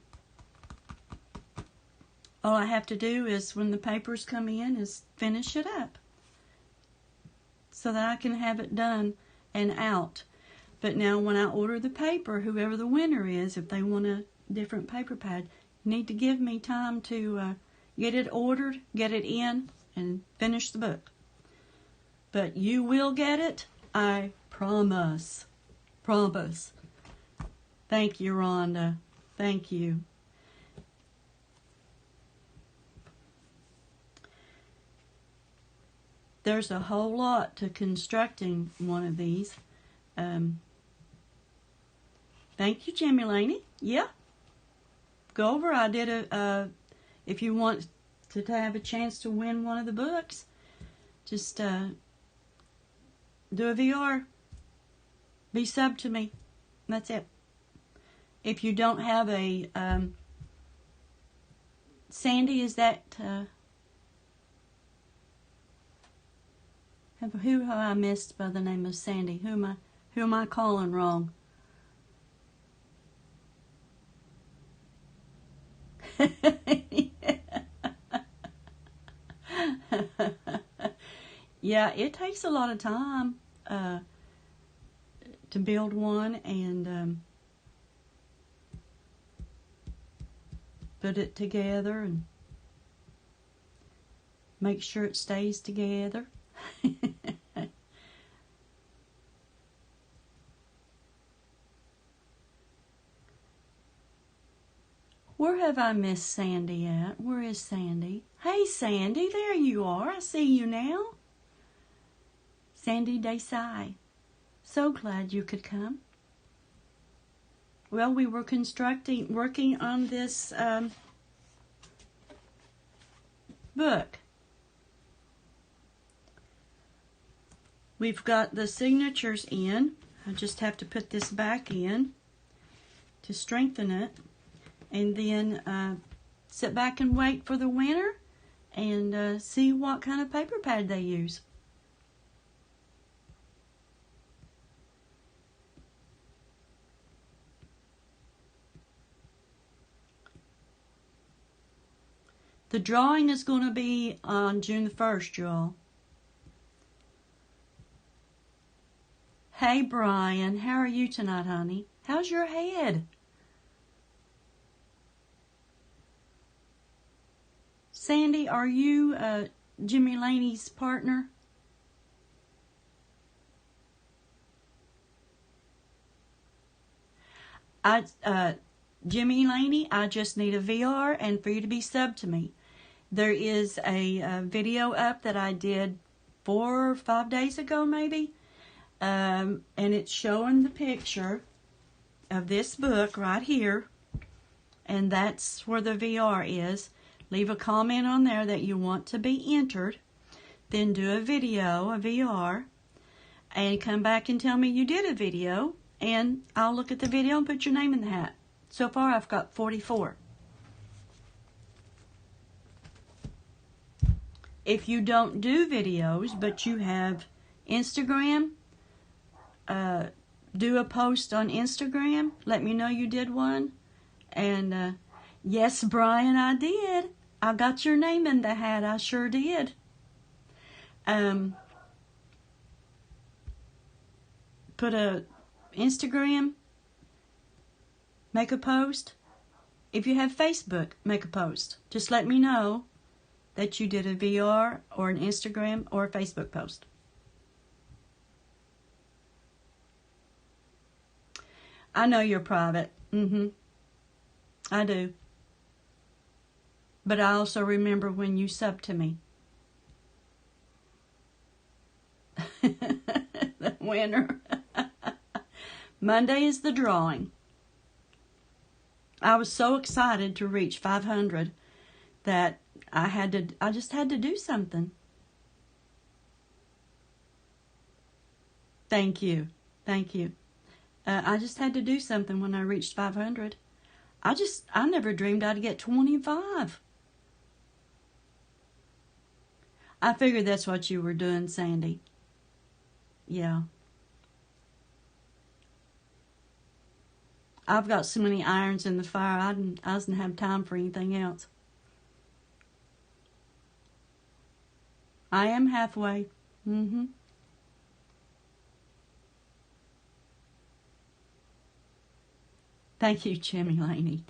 Speaker 1: All I have to do is, when the papers come in, is finish it up so that I can have it done and out. But now when I order the paper, whoever the winner is, if they want a different paper pad, you need to give me time to get it ordered, get it in, and finish the book. But you will get it, I promise. Promise. Thank you, Rhonda. Thank you. There's a whole lot to constructing one of these. Thank you, Jimmy Laney. Yeah. Go over. I did if you want to have a chance to win one of the books, just do a VR. Be sub to me. That's it. If you don't have a Sandy, is that who have I missed by the name of Sandy? Who am I calling wrong? Yeah, it takes a lot of time to build one and put it together and make sure it stays together. Where have I missed Sandy at? Where is Sandy? Hey, Sandy, there you are. I see you now. Sandy Desai. So glad you could come. Well, we were working on this book. We've got the signatures in. I just have to put this back in to strengthen it. And then sit back and wait for the winner and see what kind of paper pad they use. The drawing is going to be on June the 1st, y'all. Hey, Brian, how are you tonight, honey? How's your head? Sandy, are you Jimmy Laney's partner? Jimmy Laney, I just need a VR and for you to be sub to me. There is a video up that I did 4 or 5 days ago, maybe, and it's showing the picture of this book right here, and that's where the VR is. Leave a comment on there that you want to be entered. Then do a video, a VR, and come back and tell me you did a video, and I'll look at the video and put your name in the hat. So far, I've got 44. If you don't do videos, but you have Instagram, do a post on Instagram. Let me know you did one. And yes, Brian, I did. I got your name in the hat. I sure did. Put a Instagram, make a post. If you have Facebook, make a post. Just let me know that you did a VR or an Instagram or a Facebook post. I know you're private. I do. But I also remember when you subbed to me. The winner. Monday is the drawing. I was so excited to reach 500 that I just had to do something. Thank you. Thank you. I just had to do something when I reached 500. I never dreamed I'd get 25. I figured that's what you were doing, Sandy. Yeah. I've got so many irons in the fire, I didn't have time for anything else. I am halfway. Mm-hmm. Thank you, Jimmy Laney.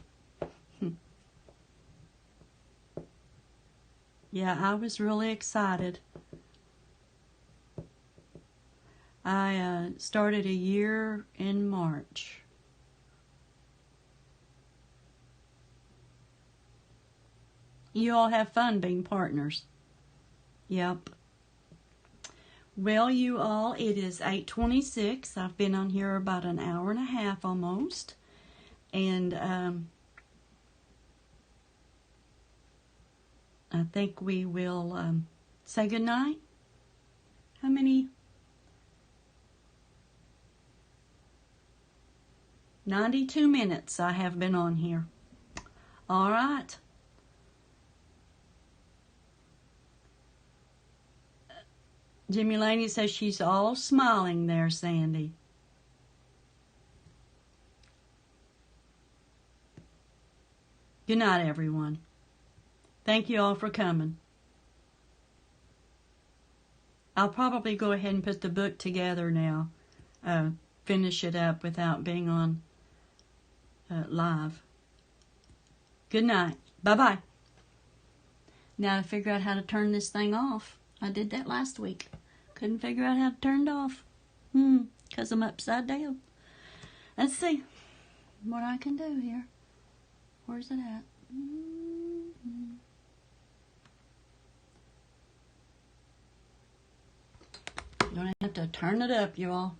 Speaker 1: Yeah, I was really excited. I started a year in March. You all have fun being partners. Yep. Well, you all, it is 8:26. I've been on here about an hour and a half almost. And I think we will say goodnight. How many? 92 minutes I have been on here. All right. Jimmy Laney says she's all smiling there, Sandy. Good night, everyone. Thank you all for coming. I'll probably go ahead and put the book together now. Finish it up without being on live. Good night. Bye-bye. Now to figure out how to turn this thing off. I did that last week. Couldn't figure out how to turn it off. Because I'm upside down. Let's see what I can do here. Where's it at? Don't have to turn it up, you all.